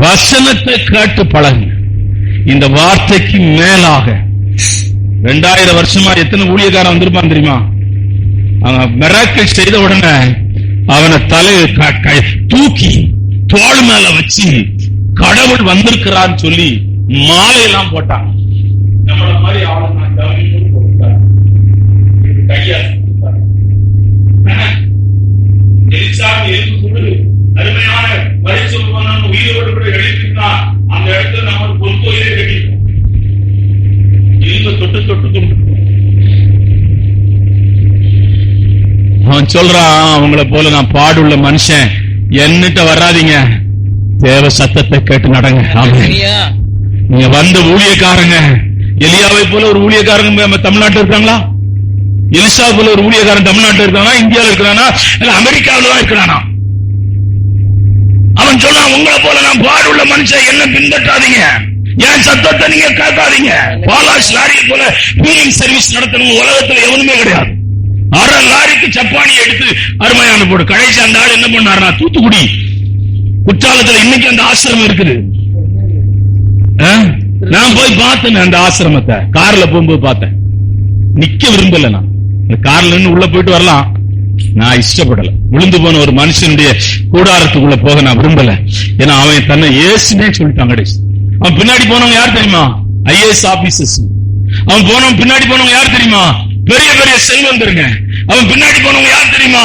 வசனத்தை காட்டு பழகுங்க. இந்த வார்த்தைக்கு மேலாக 2000 வருஷமா எத்தனை ஊழியக்காரன் வந்திருப்பான் தெரியுமா? அவன் மிராக்கிள் செய்த உடனே அவனை தலை தூக்கி தோள் மேல வச்சு கடவுள் வந்திருக்கிறான்னு சொல்லி மாலையெல்லாம் போட்டான். நம்மள மாதிரி அருமையான பரிசு உயிரோடு கூட எழுதினா அந்த இடத்துல நம்ம பொறுத்தோயிலே கட்டிருக்கோம். தொட்டு தொட்டு தொட்டு அவன் சொல்றான், அவங்களை போல நான் பாடுள்ள மனுஷன், என்னட்ட வராதீங்க, தேவ சத்தத்தை கேட்டு நடங்க. நீங்க வந்த ஊழியக்காரங்க எலியாவை போல ஒரு ஊழியக்காரங்க நம்ம தமிழ்நாட்டில் இருக்காங்களா? எலிசாவுக்குள்ள ஒரு ஊழியக்காரன் தமிழ்நாட்டில் இருக்கிறானா, இந்தியாவில் இருக்கிறானா, இல்ல அமெரிக்காவில் தான் இருக்கிறானா? அவன் சொன்னான், உங்களை போல நான் பாடுள்ள மனுஷன், என்ன பின்பற்றாதீங்க, என் சத்தத்தை நீங்க கேட்காதீங்க. பாலாஷ் லாரியை போல கிளீனிங் சர்வீஸ் நடத்தணும் உலகத்துல எவனுமே கிடையாது. அரை லாரிக்கு சப்பானி எடுத்து அருமையான போடு. கடைசி அந்த ஆள் என்ன பண்ணாருன்னா, தூத்துக்குடி குற்றாலத்துல இன்னைக்கு அந்த ஆசிரமம் இருக்குது. நான் போய் பார்த்தேன் அந்த ஆசிரமத்தை, கார்ல போகும்போது பார்த்தேன். நிக்க விரும்பல, நான் கார்ல நின்று உள்ள போயிட்டு வரலாம், நான் இஷ்டப்படல. விழுந்து போன ஒரு மனுஷனுடைய கூடாரத்துக்குள்ள போக நான் விரும்பல. ஏன்னா அவன் தன்னை ஏசுனே சொல்லிட்டான். கடைசி அவன் பின்னாடி போனவங்க யார் தெரியுமா? IAS officers. அவன் போனவன் பின்னாடி போனவங்க யார் தெரியுமா? பெரிய பெரிய செல்வந்தருங்க. அவன் பின்னாடி போனவங்க யார் தெரியுமா?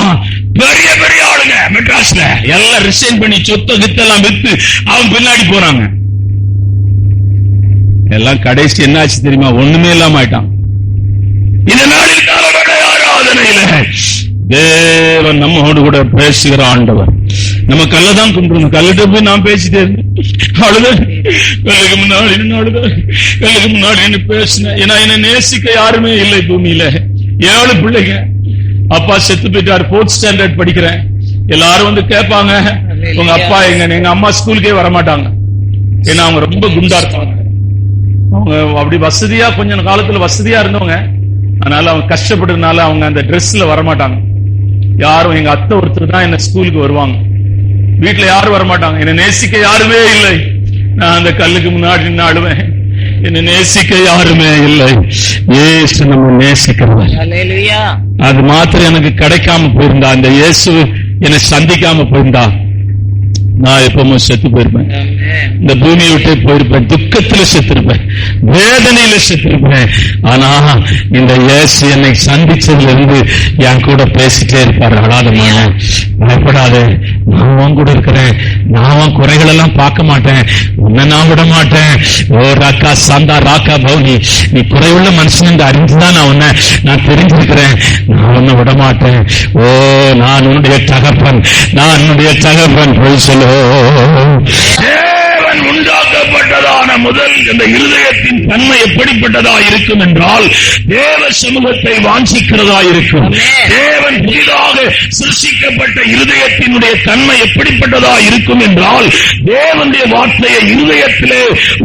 பெரிய பெரிய ஆளுங்க. மெட்ராஸ்ல எல்லாம் ரிசைன் பண்ணி சொத்த கித்தெல்லாம் வித்து அவன் பின்னாடி போறாங்க. எல்லாம் கடைசி என்ன ஆச்சு தெரியுமா? ஒண்ணுமே இல்லாம ஆயிட்டான். இந்த நாளில் காலவட ஆராதனையில தேவன் நம்மோடு கூட பேசுகிற ஆண்டவர். நம்ம கல்லதான் கும்பிடணும். கல்லிட்ட போய் நான் பேசிட்டே இருந்தேன், அழுதேன். கல்லுக்கு முன்னாடி அழுதேன், கல்லுக்கு முன்னாடி பேசினேன். ஏன்னா என்னை நேசிக்க யாருமே இல்லை பூமியில. 7 பிள்ளைங்க. அப்பா செத்து போயிட்டாரு. 4th ஸ்டாண்டர்ட் படிக்கிறேன். எல்லாரும் வந்து கேட்பாங்க, உங்க அப்பா எங்க? எங்க அம்மா ஸ்கூலுக்கே வரமாட்டாங்க. ஏன்னா அவங்க ரொம்ப குண்டா இருப்பாங்க. அவங்க அப்படி வசதியா, கொஞ்ச காலத்துல வசதியா இருந்தவங்க. அதனால அவங்க கஷ்டப்படுறதுனால அவங்க அந்த ட்ரெஸ்ல வரமாட்டாங்க. யாரும் எங்க அத்தை ஒருத்தர் தான் என்ன ஸ்கூலுக்கு வருவாங்க. வீட்டுல யாரும் வரமாட்டாங்க. என்ன நேசிக்க யாருமே இல்லை. நான் அந்த கல்லுக்கு முன்னாடி நின்று அழுவேன். என்ன நேசிக்க யாருமே இல்லை. இயேசு நம்ம நேசிக்கிறவர். அது மாத்திரம் எனக்கு கிடைக்காம போயிருந்தா, அந்த இயேசு என்னை சந்திக்காம போயிருந்தா, நான் எப்பவும் செத்து போயிருப்பேன். இந்த பூமியை விட்டு போயிருப்பேன். துக்கத்துல செத்திருப்பேன், வேதனையில செத்திருப்பேன். ஆனா இந்த இயேசு என்னை சந்திச்சதுல இருந்து என் கூட பேசிட்டே இருப்பாரு. அழாதமான, பயப்படாது, நான் உன் கூட இருக்கிறேன். நான் உன் குறைகள் எல்லாம் பார்க்க மாட்டேன், உன்னை நான் விட மாட்டேன். ஓ ராக்கா சாந்தா ராக்கா பவுனி, நீ குறைவுள்ள மனுஷன் என்று அறிஞ்சுதான் நான் தெரிஞ்சிருக்கிறேன். நான் உன்னை விட மாட்டேன். ஓ நான் உன்னுடைய தகப்பன், நான் உன்னுடைய தகப்பன். போய் சொல்லு. தேவன் உண்டாக்கப்பட்டதான முதல் இந்த இருதயத்தின் தன்மை எப்படிப்பட்டதா இருக்கும் என்றால், தேவ சமூகத்தை வாஞ்சிக்கிறதா இருக்கும். தேவன் புதிதாக சிருஷ்டிக்கப்பட்ட இருதயத்தினுடைய தன்மை எப்படிப்பட்டதா இருக்கும் என்றால், தேவனுடைய வார்த்தையை இருதயத்திலே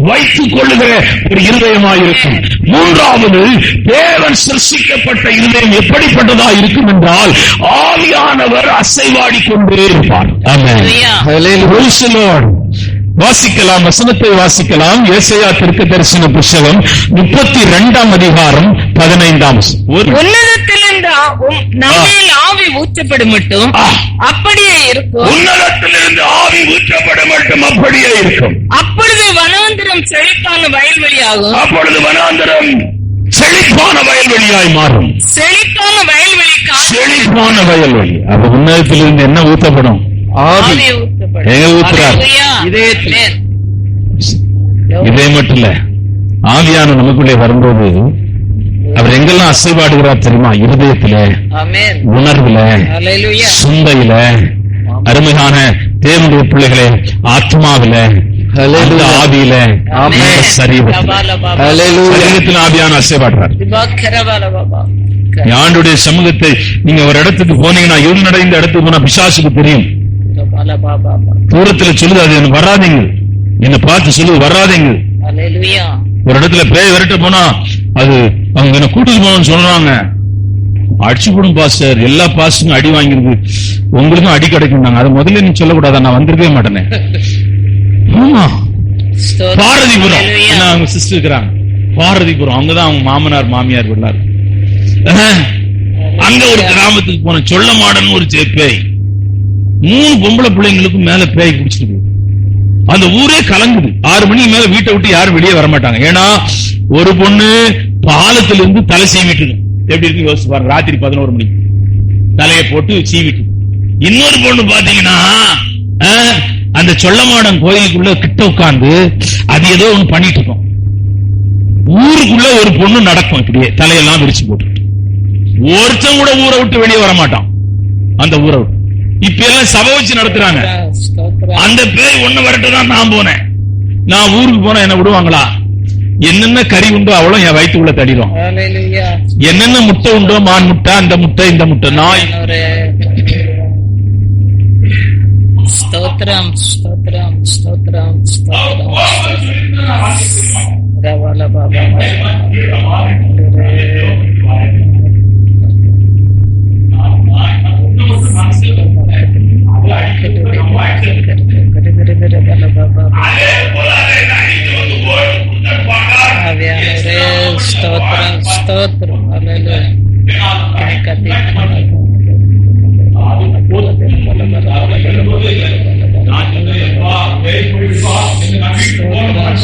வைத்துக் கொள்ளுகிற ஒரு இருதயமாயிருக்கும். மூன்றாவது, தேவன் சிருஷ்டிக்கப்பட்ட இருதயம் எப்படிப்பட்டதா இருக்கும் என்றால், ஆவியானவர் அசைவாடி கொண்டே இருப்பார். வாசிக்கலாம், வசனத்தை வாசிக்கலாம். ஏசாயா தீர்க்கதரிசன புத்தகம் 32ஆம் அதிகாரம் 15ஆம் வசனம். உன்னதத்திலிருந்து நம்மில் ஆவி ஊற்றப்படும் மட்டும் அப்படியே இருக்கும். உன்னதத்திலிருந்து ஆவி ஊற்றப்படும் மட்டும் அப்படியே இருக்கும். அப்பொழுது வனாந்தரம் செழிப்பான வயல்வெளியாகும். அப்பொழுது வனாந்தரம் செழிப்பான வயல்வெளியாய் மாறும். செழிப்பான வயல்வெளி, செழிப்பான வயல்வெளி. அப்ப உன்னதத்திலிருந்து என்ன ஊற்றப்படும்? ஆவி ஊற்றுறார். இதே மட்டும் இல்ல, ஆவியான நமக்குள்ளே வரும்போது அவர் எங்கெல்லாம் அசைவாடுகிறார் தெரியுமா? இருதயத்தில, உணர்வுல, சிந்தையில. அருமையான தேவனுடைய பிள்ளைகளே, ஆத்மாவில, ஆவியில, சரீரத்தில் ஆவியான அசைவாடுறார். ஆண்டுடைய சமூகத்தை நீங்க ஒரு இடத்துக்கு போனீங்கன்னா, இருநடைந்த இடத்துக்கு போனா பிசாசுக்கு தெரியும். தூரத்துல சொல்லுது, அது என்ன வராதீங்க, என்ன பார்த்து சொல்லுது வராதீங்க. ஒரு இடத்துல பேய் விரட்ட போனா அது அவங்க என்ன கூட்டிட்டு போனோம்னு சொல்றாங்க. அடிச்சு போடும் பாஸ்டர், எல்லா பாஸ்டரும் அடி வாங்கிருக்கு, உங்களுக்கும் அடி கிடைக்கும். அதை முதல்ல நீ சொல்லக்கூடாதா? நான் வந்திருக்கவே மாட்டேனே. ஆமா, பாரதிபுரம் அவங்க சிஸ்டர் இருக்கிறாங்க. பாரதிபுரம், அவங்கதான் அவங்க மாமனார் மாமியார் விடலாரு. அங்க ஒரு கிராமத்துக்கு போன சொல்ல மாடன்னு ஒரு பேய். 3 பொம்பளை பிள்ளைங்களுக்கும் மேல பேய் பிடிச்சிருக்கு. அந்த ஊரே கலங்குது. 6 மணிக்கு மேல வீட்டை விட்டு யாரும் வெளியே வரமாட்டாங்க. ஏன்னா ஒரு பொண்ணு பாலத்திலிருந்து தலை சீவிட்டு, எப்படி இருக்கு யோசிச்சு பாருங்க. ராத்திரி 11 மணிக்கு தலையை போட்டு சீவிட்டு. இன்னொரு பொண்ணு பாத்தீங்கன்னா அந்த சொல்லமாடன் கோயிலுக்குள்ள கிட்ட உட்கார்ந்து அது ஏதோ ஒண்ணு பண்ணிட்டு இருக்கோம். ஊருக்குள்ள ஒரு பொண்ணு நடக்கும், இப்படியே தலையெல்லாம் விரிச்சு போட்டு. ஒருத்தன் கூட ஊரை விட்டு வெளியே வரமாட்டான் அந்த ஊரை விட்டு. இப்ப எல்லாம் சபை வச்சு நடத்துறாங்க. அந்த பேய் ஒண்ணு வரட்டுதான் நான் போனேன். நான் ஊருக்கு போனா என்ன விடுவாங்களா? என்னென்ன கறி உண்டோ அவ்வளோ என் வயிற்றுக்குள்ள தடிடும். என்னென்ன முட்டை உண்டோ, மான் முட்டை, அந்த முட்டை, இந்த முட்டை, நாய். ஸ்தோத்திரம் ஸ்தோத்திரம் ஸ்தோத்திரம் ஸ்தோத்திரம். ஸ்தோத்திரம்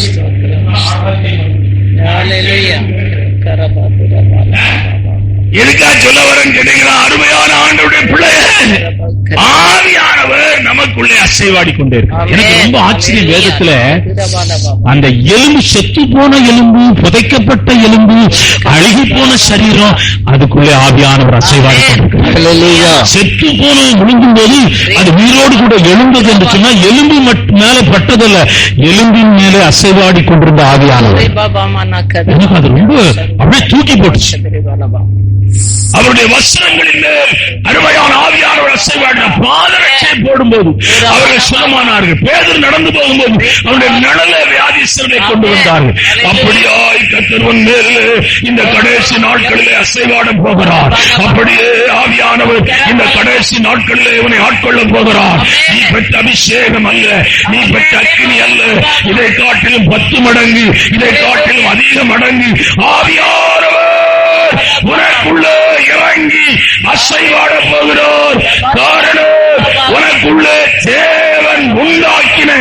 ஸ்தோத்திரம். எதுக்கா சொல்ல வரேன்னு கேட்டீங்களா? அருமையான ஆண்டவருடைய பிள்ளையே, ஆவியானவர் நமக்குள்ளே அசைவாடி கொண்டே இருக்கு. எனக்கு ரொம்ப ஆச்சரியம், வேதத்துல அந்த எலும்பு, செத்து போன எலும்பு, புதைக்கப்பட்ட எலும்பு, அழுகி போன சரீரம், அதுக்குள்ளே ஆவியானவர் அசைவாடி கொண்டிருக்கிறார். செத்து போன முழுங்கும் போது அது உயிரோடு கூட எழுந்தது என்று சொன்னா எலும்பு மேல பட்டதல்ல, எலும்பின் மேலே அசைவாடி கொண்டிருந்த ஆவியானவர். எனக்கு அது ரொம்ப அப்படியே தூக்கி போட்டுச்சு. அவருடைய வஸ்திரங்களின் மேல் அருமையான ஆவியானவர் அசைவாடினார். பாதரட்சை போடும்போது அவர்கள் சுகமானார்கள். பேதுரு நடந்து போகும்போது அவருடைய நலல வியாதிஸ்தரை கொண்டு வந்தார்கள். அப்படியாய் கர்த்தர் வந்து இந்த கடைசி நாட்களிலே அசைவாட போகிறார். அப்படியே ஆவியானவர் இந்த கடைசி நாட்களிலே இவனை ஆட்கொள்ள போகிறார். நீ பெற்ற அபிஷேகம் அல்ல, நீ பெற்ற அக்கினி அல்ல, இதை காட்டிலும் 10 மடங்கு, இதை காட்டிலும் அதிக மடங்கு ஆவியானவர் உனக்குள்ள இறங்கி அசைவாட போகிறார். காரணம், உனக்குள்ள தேவன் உண்டாக்கின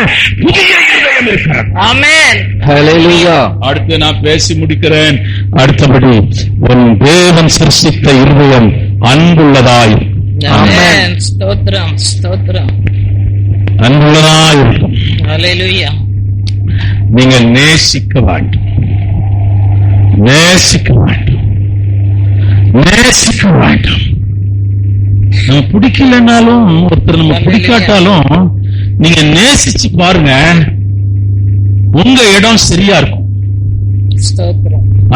புதிய இதயம் இருக்கிறார். ஆமென். ஹல்லேலூயா. அடுத்து நான் பேசி முடிக்கிறேன். அடுத்தபடி, உன் தேவன் சிருஷ்டித்த இருதயம் அன்புள்ளதாய். ஆமென். ஸ்தோத்திரம் ஸ்தோத்திரம். அன்புள்ளதாய் இருக்கும். ஹல்லேலூயா. நீங்கள் நேசிக்க வேண்டும், நேசிக்க வேண்டும், நேசிக்க வேண்டும். நம்ம பிடிக்கலன்னாலும், ஒருத்தர் நம்ம பிடிக்காட்டாலும், நீங்க நேசிச்சு பாருங்க, உங்க இடம் சரியா இருக்கும்.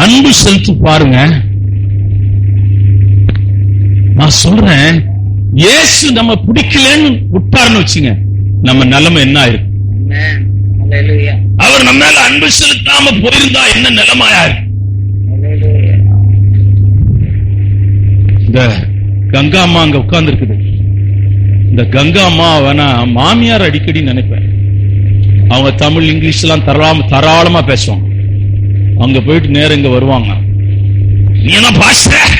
அன்பு செலுத்தி பாருங்க. நான் சொல்றேன், இயேசு நம்ம பிடிக்கலன்னு விட்டாருன்னு வச்சுங்க, நம்ம நிலைமை என்ன ஆயிருக்கு? அவர் நம்ம மேல அன்பு செலுத்தாம போயிருந்தா என்ன நிலைமையா இருக்கு? இந்த கங்கா அம்மா அங்க உட்கார்ந்து இருக்குது. இந்த கங்கா அம்மா வேணா மாமியார் அடிக்கடி நினைப்பேன். அவங்க தமிழ், இங்கிலீஷ் எல்லாம் தாராளமா பேசுவாங்க. அங்க போயிட்டு நேரம் இங்க வருவாங்க. நீ என்ன பாஸ்டர்?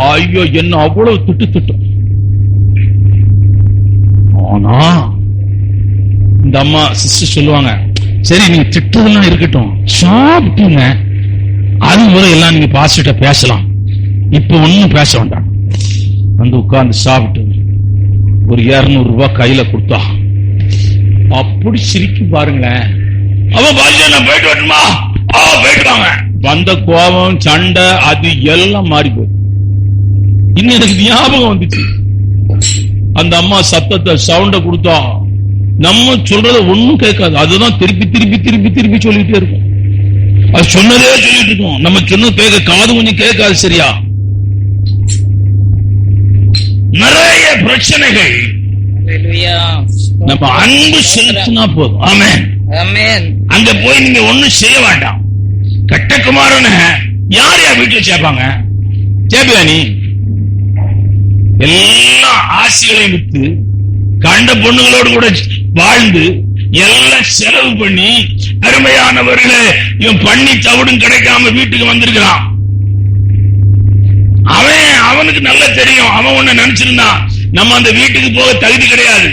ஐயோ, என்ன அவ்வளவு திட்டு. ஆனா இந்த அம்மா சிஸ்டர் சொல்லுவாங்க, சரி நீங்க திட்டதெல்லாம் இருக்கட்டும், சாப்பிட்டீங்க, அது முறை எல்லாம் நீங்க பாஸ்டர்ட்ட பேசலாம், இப்ப ஒன்னும் பேச வேண்டாம். வந்து உட்கார்ந்து சாப்பிட்டு ஒரு 200 ரூபாய் கையில கொடுத்தா அப்படி சிரிக்கி பாருங்களேன். அவன் பாஸ்டர் நான் போயிட்டு வரட்டுமா? போயிட்டு வாங்க. வந்த கோபம், சண்டை, அது எல்லாம் மாறி போய். இன்னும் எனக்கு ஞாபகம் வந்துச்சு, அந்த அம்மா சத்தத்தை சவுண்ட கொடுத்தா நம்ம சொல்றத ஒண்ணும் கேட்காது. அதுதான் திருப்பி திருப்பி திருப்பி திருப்பி சொல்லிட்டே இருக்கும். அது சொன்னதே சொல்லிட்டு இருக்கும். நம்ம சொன்னது கேட்க காது கொஞ்சம் கேட்காது. சரியா? நிறைய பிரச்சனைகள். நம்ம அன்பு செலுத்தினா போதும். ஆமென். அங்க போய் நீங்க ஒண்ணும் செய்ய வேண்டாம். கட்டக்குமாரன யார் யார் வீட்டுல சேர்ப்பாங்க? சேப்பியா நீ? எல்லா ஆசைகளையும் வித்து, கண்ட பொண்ணுகளோடு கூட வாழ்ந்து, எல்லாம் செலவு பண்ணி, அருமையானவர்களே, இவன் பண்ணி தவிடும் கிடைக்காம வீட்டுக்கு வந்திருக்கிறான். அவனுக்கு நல்லா தெரியும், அவன் ஒண்ணு நினைச்சிருந்தான், நம்ம அந்த வீட்டுக்கு போக தகுதி கிடையாது,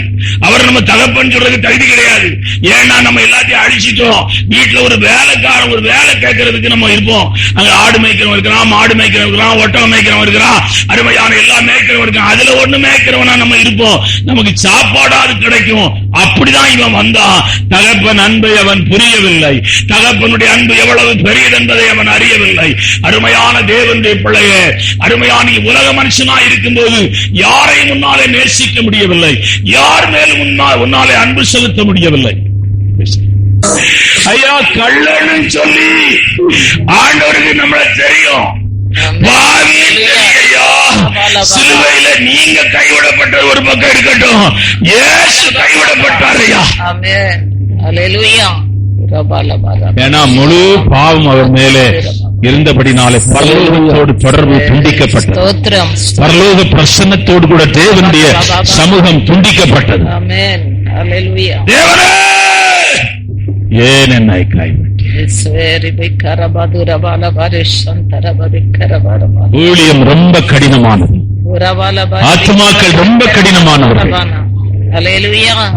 அவர் நம்ம தகப்பன் சொல்றது தகுதி கிடையாது. ஏன்னா நம்ம எல்லாத்தையும் அழிச்சிட்டோம். வீட்டுல ஒரு வேலைக்காரன் ஒரு வேலை கேட்கறதுக்கு நம்ம இருப்போம். அங்க ஆடு மேய்க்கிறவன் இருக்கிறான், மாடு மேய்க்கிறவன் இருக்கிறான், ஒட்டகம் மேய்க்கிறவன் இருக்கிறான், அருமையான எல்லா மேய்க்கிறவன் இருக்கான். அதுல ஒண்ணு மேய்க்கிறவனா நம்ம இருப்போம். நமக்கு சாப்பாடாது கிடைக்கும். அப்படிதான் இவன் வந்தான். தகப்பன் அன்பை அவன் புரியவில்லை. தகப்பனுடைய அன்பு எவ்வளவு பெரியது என்பதை அவன் அறியவில்லை. அருமையான தேவனுடைய பிள்ளையே, அருமையான உலக மனுஷனா இருக்கும்போது யாரையும் முன்னாலே நேசிக்க முடியவில்லை, யார் மேலும் உன்னாலே அன்பு செலுத்த முடியவில்லை. ஐயா கள்ளன்னு சொல்லி ஆண்டவருக்கு நம்மள தெரியும். சிலுவையில நீங்க கைவிடப்பட்ட ஒரு பக்கம் இருக்கட்டும், இயேசு கைவிடப்பட்டார் ஐயா. ஏன்னா முழு பாவம் அவர் மேலே இருந்தபடினாலே பரலோகத்தோடு தொடர்பு துண்டிக்கப்பட்டது. பரலோக பிரசன்னத்தோடு கூட தேவனுடைய சமூகம் துண்டிக்கப்பட்டது. தேவனே ஏன் என்னை கைவிட்டு? ஊழியம் ரொம்ப கடினமானது, ஆத்மாக்கள் ரொம்ப கடினமானவர்கள்.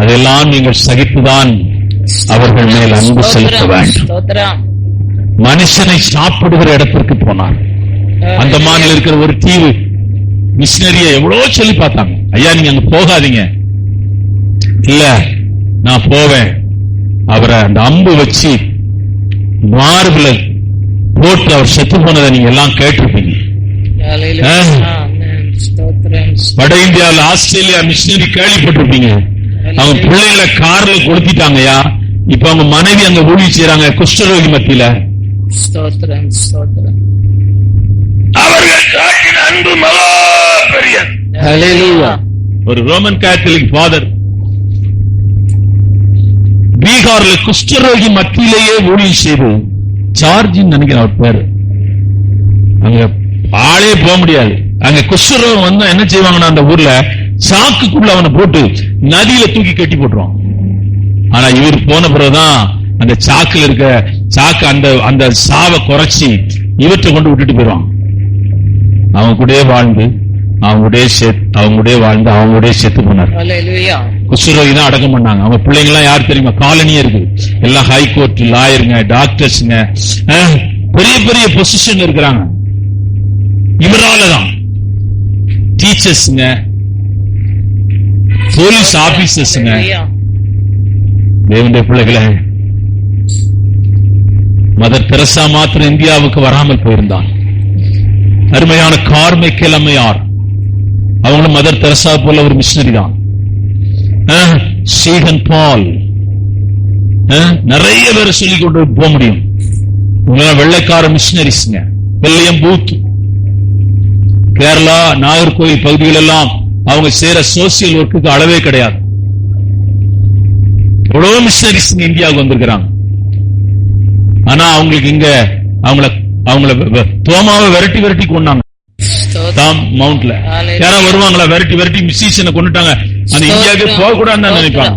அதெல்லாம் நீங்கள் சகித்துதான் அவர்கள் மேல் அன்பு செலுத்த வேண்டும். மனுஷனை சாப்பிடுகிற இடத்திற்கு போனார். அந்த மாநில இருக்கிற ஒரு தீவு மிஷினரிய எவ்வளவு சொல்லி பார்த்தாங்க, ஐயா நீங்க அங்க போகாதீங்க. இல்ல நான் போவேன். அவரை அந்த அம்பு வச்சு மார்புல போட்டு அவர் செத்து போனதை நீங்க எல்லாம் கேட்டிருப்பீங்க. வட இந்தியாவில் ஆஸ்திரேலியா மிஷினரி கேள்விப்பட்டிருப்பீங்க. அவங்க பிள்ளைகளை கார்ல கொளுத்திட்டாங்கயா. இப்ப அவங்க மனைவி அங்க ஊழி செய்யறாங்க குஷ்டரோகி மத்தியில. அவர்கள் காட்டின அன்பு மகா பெரிய. ஒரு ரோமன் கேத்தலிக் ஃபாதர் பீகார்ல குஷ்டரோகி மத்தியிலேயே ஊழியம் செய்து, சார்ஜின்னு நினைக்கிறேன் அவர் பேரு. அங்க ஆளே போக முடியாது. அங்க குஷ்டரோகம் வந்தா என்ன செய்வாங்கன்னா அந்த ஊர்ல சாக்குக்குள்ள அவனை போட்டு நதியில தூக்கி கட்டி போட்டுருவான். ஆனா இவர் போன பிறகுதான் அந்த சாக்குல இருக்க சாக்கு அந்த சாவை குறைச்சி இவற்றை கொண்டு விட்டுட்டு போயிடுவான். அவங்க கூட வாழ்ந்து அவங்களுடைய செத்து போனார். குஷ்டரோகி தான் அடக்கம் பண்ணாங்க. அவங்க பிள்ளைங்க எல்லாம் யாரு தெரியுமா? காலனியே இருக்கு. எல்லாம் ஹைகோர்ட் லாயருங்க, டாக்டர்ஸுங்க, பெரிய பெரிய பொசிஷன் இருக்கிறாங்க. இவராலதான் டீச்சர்ஸுங்க, போலீஸ் ஆபீசர்ஸுங்க. தேவனுடைய பிள்ளைகளை மதர் தெரசா மாத்திரம் இந்தியாவுக்கு வராமல் போயிருந்தான். அருமையான கார்மைக்கேல் அம்மையார், அவங்களும் மதர் தெரசா போல ஒரு மிஷனரி தான். சீகன் பால், நிறைய பேர் சொல்லிக் கொண்டு போக முடியும். வெள்ளைக்கார மிஷனரிஸ்ங்க. வெள்ளையம் பூத், கேரளா, நாகர்கோவில் பகுதிகள் எல்லாம் அவங்க செய்யற சோசியல் ஒர்க்குக்கு அளவே கிடையாது. எவ்வளவு மிஷனரிஸ் இந்தியாவுக்கு வந்திருக்கிறாங்க. ஆனா அவங்களுக்கு இங்க அவங்கள தோமாவை விரட்டி கொண்டாங்க. மவுண்ட்ல யாரா வருவாங்களா? விரட்டி மியூசிஷியனை கொண்டுட்டாங்க. அந்த இந்தியாவுக்கு போக கூடாதுன்னு நினைப்பாங்க.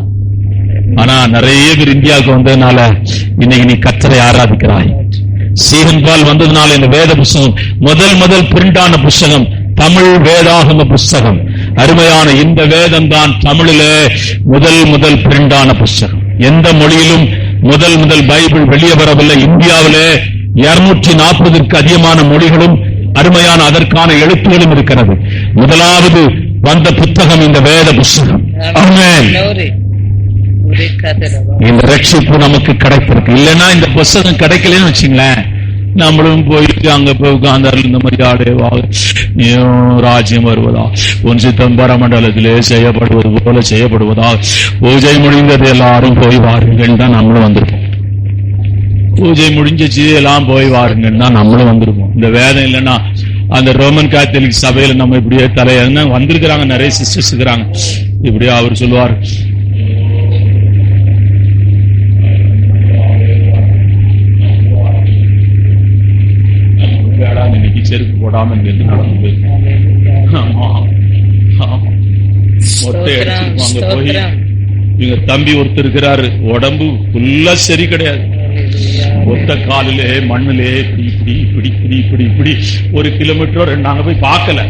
ஆனா நிறைய பேர் இந்தியாவுக்கு வந்ததுனால இன்னைக்கு நீ கர்த்தரை ஆராதிக்கிறாய். சீகன் பால் வந்ததுனால இந்த வேத புஸ்தகம் முதல் பிரிண்ட் ஆன புஸ்தகம் தமிழ் வேதாகம புஸ்தகம். அருமையான இந்த வேதம் தான் தமிழிலே முதல் பிரிண்ட் ஆன புஸ்தகம். எந்த மொழியிலும் முதல் பைபிள் வெளியே வரவில்லை. இந்தியாவிலே 240ற்கு அதிகமான மொழிகளும் அருமையான அதற்கான எழுத்துகளும் இருக்கிறது. முதலாவது வந்த புத்தகம் இந்த வேத புஸ்தகம். ஆமென். இந்த ரட்சிப்பு நமக்கு கிடைத்திருக்கு. இல்லைன்னா இந்த புஸ்தகம் கிடைக்கலன்னு வச்சுங்களேன், நம்மளும் போயிட்டு அங்க போய் உட்கார்ந்தாரு இந்த மாதிரி ஆடேவா ராஜ்யம் வருவதா, உன் சித்தம் பரமண்டலத்திலே செய்யப்படுவது போல செய்யப்படுவதா, பூஜை முடிந்தது எல்லாரும் போய் வாருங்கள் தான் நம்மளும் வந்திருப்போம். பூஜை முடிஞ்சிச்சு எல்லாம் போய் வாருங்கள் தான் நம்மளும் வந்திருப்போம். இந்த வேதம் இல்லைன்னா அந்த ரோமன் கேத்தலிக் சபையில நம்ம இப்படியே தலையா வந்திருக்கிறாங்க. நிறைய சிஸ்டர்ஸ் இருக்கிறாங்க. இப்படியே அவர் சொல்லுவார், இன்னைக்கு செருப்பு போடாம இங்கிருந்து நடந்து மொட்டை அடிச்சிருப்பாங்க. போய் எங்க தம்பி ஒருத்தர் இருக்கிறாரு, உடம்பு ஃபுல்லா சரி கிடையாது. ஒத்த காலிலே மண்ணிலே இப்படி 1 கிலோமீட்டரோ 2 நாங்க போய் பார்க்கல.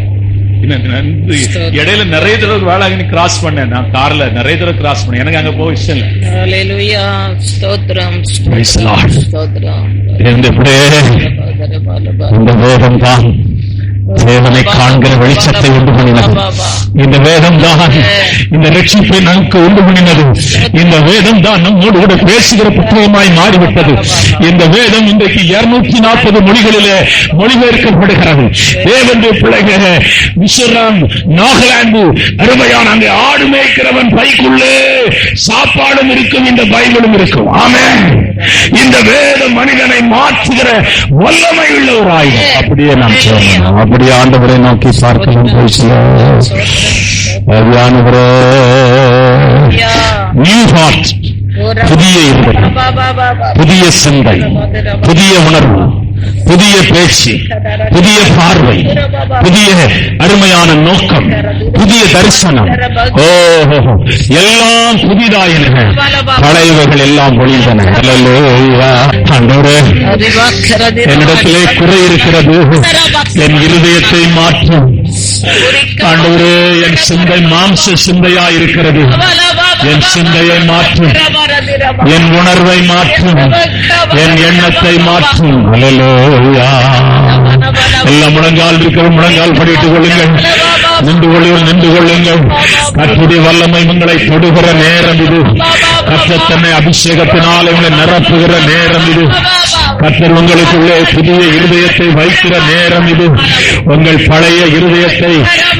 இடையில நிறைய தடவை வேளாங்கண்ணி கிராஸ் பண்ணேன். நான் கார்ல நிறைய தடவை கிராஸ் பண்ணேன். எனக்கு அங்க போக இஷ்டம் இல்லை. இந்த வேதம் தான் தேவனை காண்கிற வெளிச்சத்தை உண்டு பண்ணினது. இந்த வேதம் தான் இந்த ரட்சிப்பை நமக்கு உண்டு பண்ணினது. இந்த வேதம் தான் நம்மோடு கூட பேசுகிற புத்தகமாய் மாறிவிட்டது. இந்த வேதம் இன்றைக்கு 240 மொழிகளிலே மொழிபெயர்க்கப்படுகிறது. தேவனுடைய பிள்ளைகள் மிசோரம், நாகாலாந்து, அருமையான அங்கே ஆடு மேய்க்கிறவன் பைக்குள்ளே சாப்பாடும் இருக்கும், இந்த பைபிளும் இருக்கும். ஆமென். இந்த வேதம் மனிதனை மாற்றுகிற வல்லமை உள்ள ஒரு ஆயுதம். அப்படியே நாம் சொல்லணும். அப்படியே ஆண்டவரை நோக்கி பார்க்கலாம். நியூ ஹார்ட், புதிய இருதயம், புதிய சிந்தை, புதிய உணர்வு, புதிய பேச்சு, புதிய பார்வை, புதிய அருமையான நோக்கம், புதிய தரிசனம். ஓஹோ, எல்லாம் புதிதாயின, பழையவைகள் எல்லாம் ஒழிந்தன. ஆண்டவரே, என்னிடத்திலே குறை இருக்கிறது, என் இருதயத்தை மாற்றும். ஆண்டவரே, என் சிந்தை மாம்ச சிந்தையா இருக்கிறது, என் சிந்தையை மாற்றும், என் உணர்வை மாற்றும், என் எண்ணத்தை மாற்றும். அல்லேலூயா. எல்லாம் முழங்கால் இருக்கிற முழங்கால் படித்துக் கொள்ளுங்கள், நின்று கொள்ளுங்கள். கர்த்தருடைய வல்லமை உங்களை தொடுகிற நேரம் இது. கர்த்தர் தன்னை அபிஷேகத்தினால் உங்களை நிரப்புகிற நேரம் இது. கர்த்தர் உங்களுக்குள்ளே புதிய இருதயத்தை வைக்கிற நேரம் இது. உங்கள் பழைய இருதயத்தை,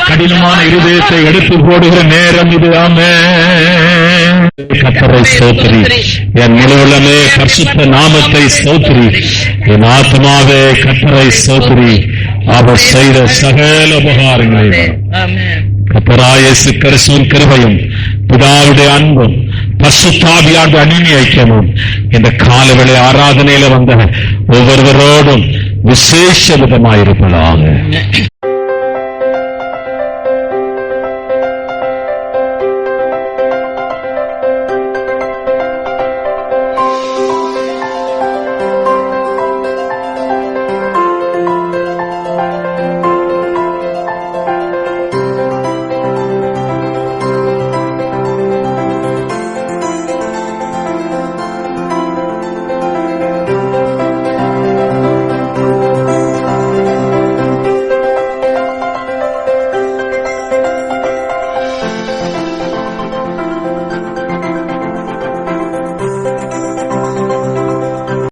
கடினமான இருதயத்தை எடுத்து போடுகிற நேரம் இது. ஆமென். கர்த்தரை ஸ்தோத்திரி, என் முழுவதுமே பரிசுத்த நாமத்தை ஸ்தோத்திரி, என் ஆத்மாவே கர்த்தரை ஸ்தோத்திரி, அவர் செய்த சகல உபகாரங்களை. கர்த்தராகிய இயேசு கிறிஸ்துவின் கிருபையும் பிதாவுடைய அன்பும் பரிசுத்தாவியானவருடைய அந்நிய ஐக்கியமும் இந்த காலவேளை ஆராதனையில வந்த ஒவ்வொருவரோடும் விசேஷ விதமாயிருப்பதாக.